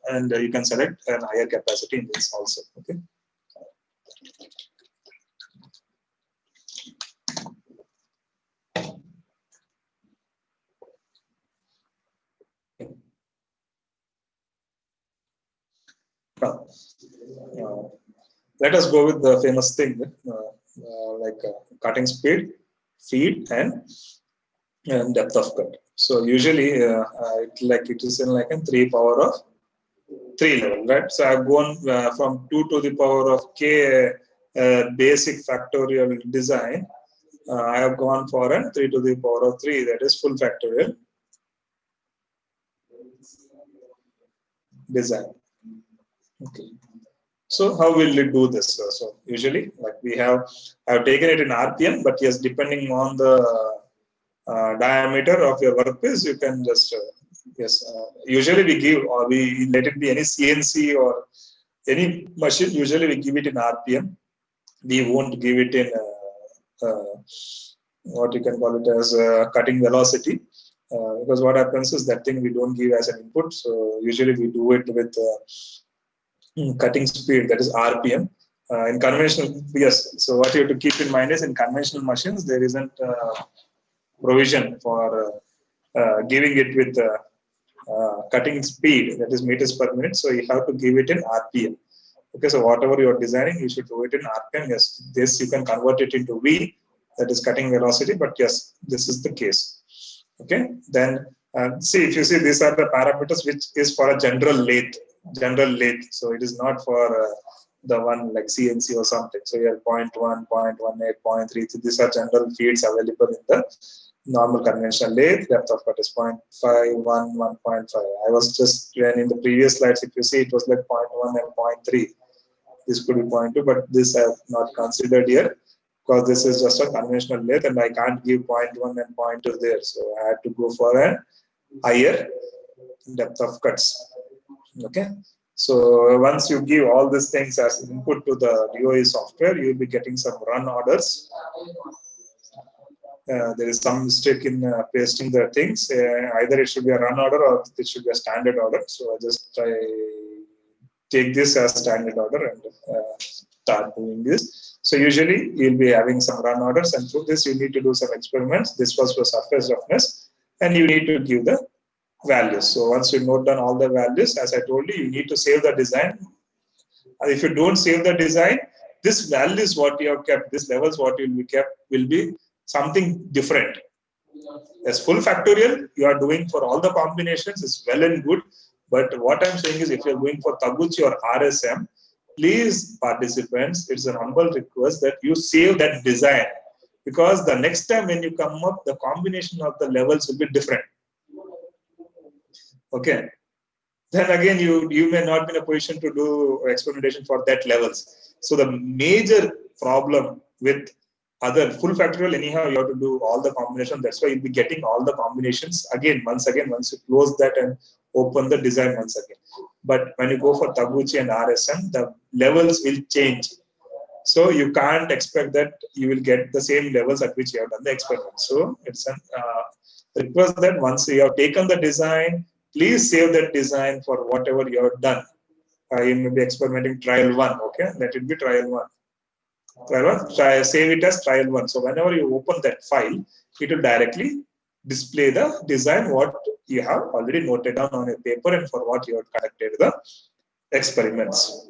and you can select a higher capacity in this also. Okay. Let us go with the famous thing like cutting speed, feed, and depth of cut. So usually, it is in like a 3 power of 3 level, right? So I've gone from 2 to the power of k basic factorial design. I have gone for a 3 to the power of 3, that is full factorial design. Okay. So how will it do this? So usually, like I've taken it in RPM, but yes, depending on the diameter of your workpiece, you can just usually we give, or we let it be any CNC or any machine. Usually we give it in RPM. We won't give it in what you can call it as cutting velocity, because what happens is that thing we don't give as an input. So usually we do it with cutting speed, that is RPM. In conventional, yes. So what you have to keep in mind is in conventional machines there isn't provision for giving it with cutting speed, that is meters per minute. So you have to give it in RPM. Okay, so whatever you are designing, you should do it in RPM. Yes, this you can convert it into V, that is cutting velocity. But yes, this is the case. Okay, then see, if you see, these are the parameters which is for a general lathe. So it is not for the one like CNC or something. So you have 0.1, 0.18, 0.3. These are general feeds available in the normal conventional lathe. Depth of cut is 0.5, 1, 1.5. I was just, when in the previous slides, if you see, it was like 0.1 and 0.3. This could be 0.2, but this I have not considered here, because this is just a conventional lathe and I can't give 0.1 and 0.2 there. So I had to go for a higher depth of cuts. Okay. So once you give all these things as input to the DOE software, you will be getting some run orders. There is some mistake in pasting the things. Either it should be a run order or it should be a standard order. So I just take this as standard order and start doing this. So usually you'll be having some run orders, and through this you need to do some experiments. This was for surface roughness, and you need to give the values. So once you note down all the values, as I told you, you need to save the design. If you don't save the design, this values what you have kept, this levels what will be kept will be something different. As full factorial, you are doing for all the combinations is well and good. But what I'm saying is, if you're going for Taguchi or RSM, please, participants, it's an humble request that you save that design, because the next time when you come up, the combination of the levels will be different. Okay. Then again, you may not be in a position to do experimentation for that levels. So the major problem with other full factorial, anyhow, you have to do all the combinations. That's why you'll be getting all the combinations once you close that and open the design once again. But when you go for Taguchi and RSM, the levels will change. So you can't expect that you will get the same levels at which you have done the experiment. So it's a request that once you have taken the design, please save that design for whatever you have done. You may be experimenting trial 1, okay? Let it be trial 1. Save it as trial 1. So whenever you open that file, it will directly display the design what you have already noted down on a paper and for what you have conducted the experiments.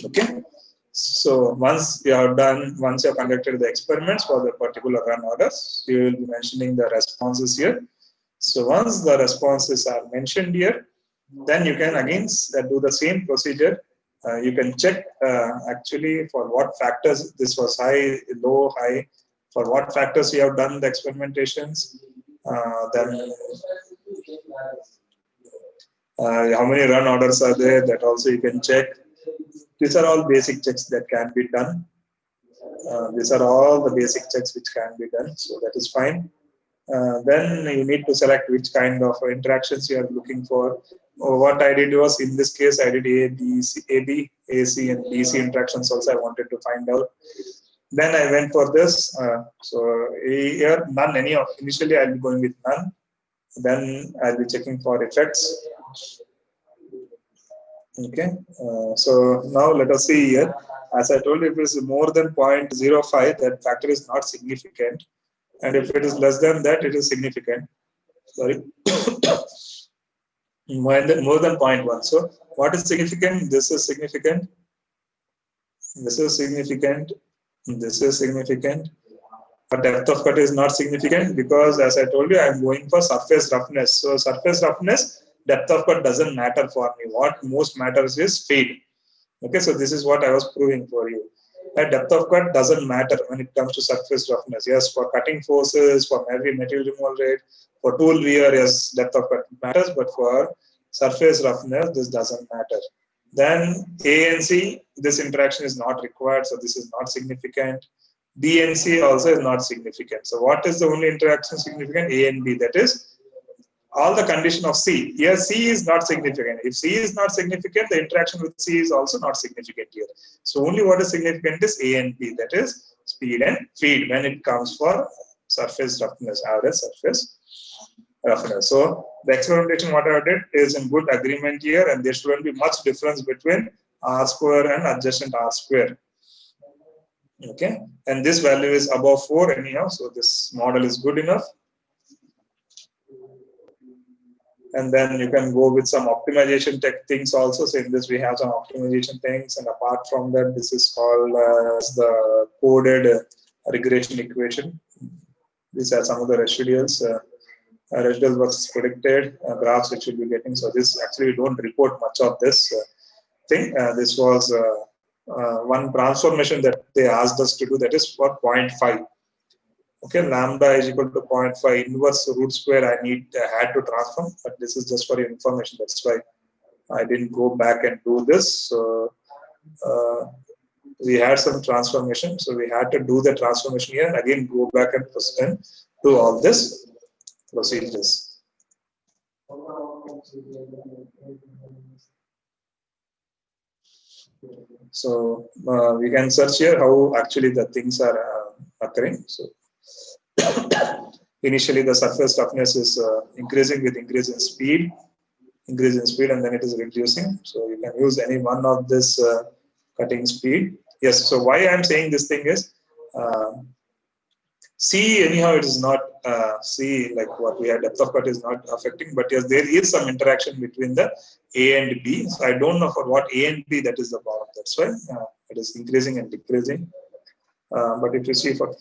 Okay. So once you have conducted the experiments for the particular run orders, you will be mentioning the responses here. So once the responses are mentioned here, then you can again do the same procedure. You can check actually for what factors this was high, low, high, for what factors you have done the experimentations. Then how many run orders are there, that also you can check. These are all basic checks that can be done. These are all the basic checks which can be done, so that is fine. Then you need to select which kind of interactions you are looking for. What I did was, in this case, I did AB, AC, and DC interactions also I wanted to find out. Then I went for this. So here, none, initially I'll be going with none. Then I'll be checking for effects. Okay. So now let us see here. As I told you, if it is more than 0.05, that factor is not significant. And if it is less than that, it is significant. Sorry. more than 0.1. So what is significant? This is significant. This is significant. This is significant. But depth of cut is not significant, because as I told you, I am going for surface roughness. So surface roughness, depth of cut doesn't matter for me. What most matters is fade. Okay, so this is what I was proving for you. That depth of cut doesn't matter when it comes to surface roughness. Yes, for cutting forces, for heavy material removal rate, for tool wear, yes, depth of cut matters, but for surface roughness, this doesn't matter. Then A and C, this interaction is not required, so this is not significant. B and C also is not significant. So what is the only interaction significant? A and B, that is all the condition of C. Here C is not significant. If C is not significant, the interaction with C is also not significant here. So only what is significant is A and B, that is speed and feed when it comes for surface roughness, average surface roughness. So the experimentation what I did is in good agreement here, and there shouldn't be much difference between R square and adjacent R square. Okay, and this value is above 4 anyhow, so this model is good enough. And then you can go with some optimization tech things also. So in this we have some optimization things, and apart from that, this is called the coded regression equation. These are some of the residuals. Residual versus predicted graphs which you'll be getting. So this actually we don't report much of this thing. This was one transformation that they asked us to do, that is for 0.5. Okay, lambda is equal to 0.5 inverse root square. I had to transform, but this is just for your information. That's why I didn't go back and do this. So we had some transformation, so we had to do the transformation here and again go back and do all this procedures. So we can search here how actually the things are occurring. So initially the surface roughness is increasing with increase in speed, and then it is reducing. So you can use any one of this cutting speed. Yes, so why I'm saying this thing is C anyhow it is not C like what we had, depth of cut is not affecting, but yes, there is some interaction between the A and B. So I don't know for what A and B that is the problem. That's why it is increasing and decreasing. But if you see for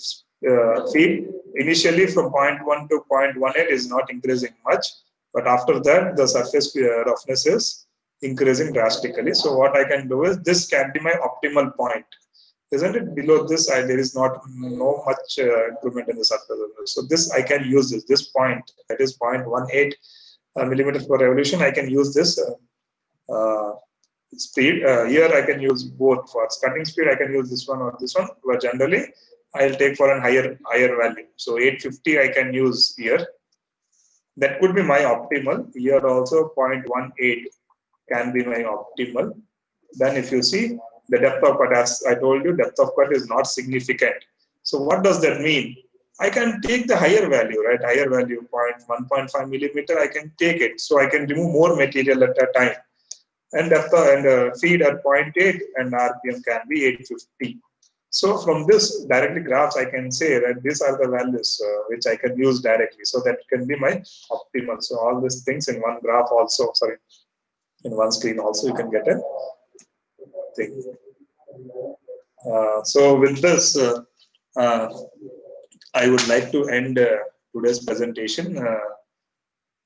feed, initially from 0.1 to 0.18 is not increasing much, but after that the surface roughness is increasing drastically. So what I can do is this can be my optimal point. Isn't it? Below this, there is no much improvement in the surface roughness. So this I can use this point, that is 0.18 millimeters per revolution. I can use this speed. Here I can use both. For cutting speed, I can use this one or this one, but generally I'll take for a higher value. So 850 I can use here. That could be my optimal. Here also 0.18 can be my optimal. Then if you see the depth of cut, as I told you, depth of cut is not significant. So what does that mean? I can take the higher value, right? Higher value, 1.5 millimeter, I can take it. So I can remove more material at a time. And depth and feed at 0.8 and RPM can be 850. So from this directly graphs, I can say that these are the values which I can use directly. So that can be my optimal. So all these things in one graph also, sorry, in one screen also you can get a thing. So with this, I would like to end today's presentation,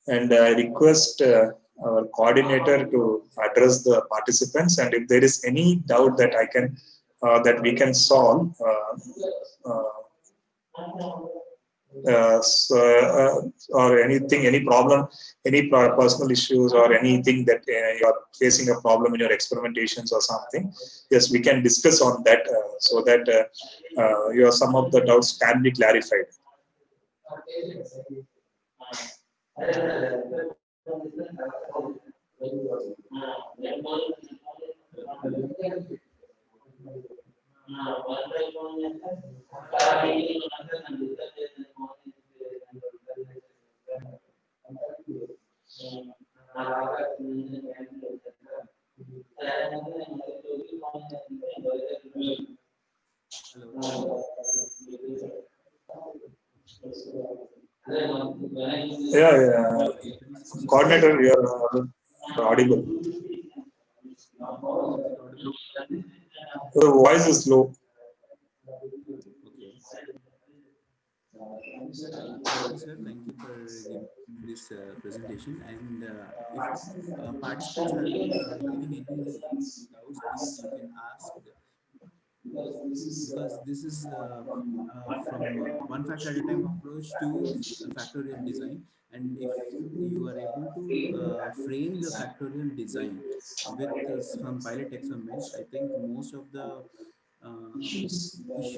and I request our coordinator to address the participants, and if there is any doubt that I can that we can solve, or anything, any problem, any personal issues or anything that you are facing a problem in your experimentations or something, yes, we can discuss on that so that some of the doubts can be clarified. Yeah. Coordinator, you are audible. Your voice is low. Thank you, sir. Thank you for giving this presentation. And if participants are having any doubts, please you can ask because this is from one factor at a time approach to factorial design. And if you are able to frame the factorial design with some pilot experiments, I think most of the issues while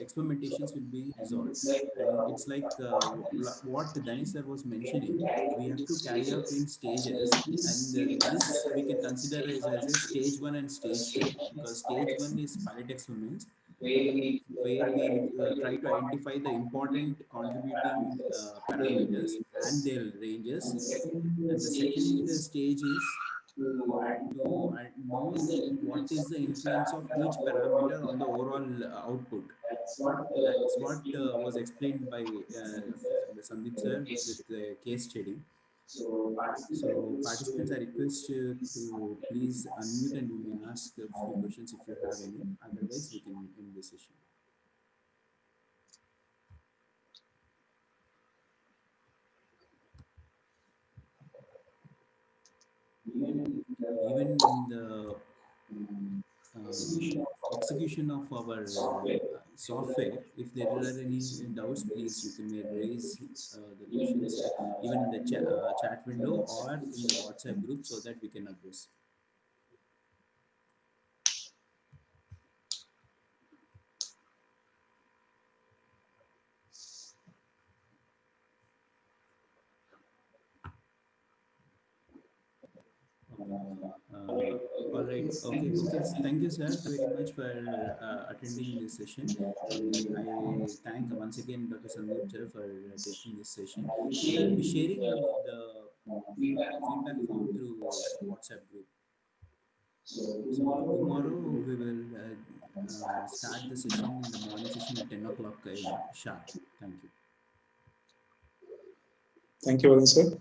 experimentations will be resolved. And it's like what Danis sir was mentioning, we have to carry out in stages, and this we can consider as a stage 1 and stage 2, because stage 1 is pilot experiments where we try to identify the important contributing parameters and their ranges. And the second stage is to know what is the influence of each parameter on the overall output. That's what was explained by Sandeep sir with the case study. So participants are requested to please unmute and you may ask a few questions if you have any. Otherwise, we can end the session. Even in the execution of our software, if there are any doubts, please you can raise the questions even in the chat window or in the WhatsApp group so that we can address. All right. Okay. Okay. Thank you, sir, very much for attending this session. And I thank once again Dr. Sandeep sir for taking this session. I'll be sharing the feedback form through WhatsApp group. So tomorrow we will start the session in the morning session at 10 o'clock sharp. Thank you. Thank you, Varun sir.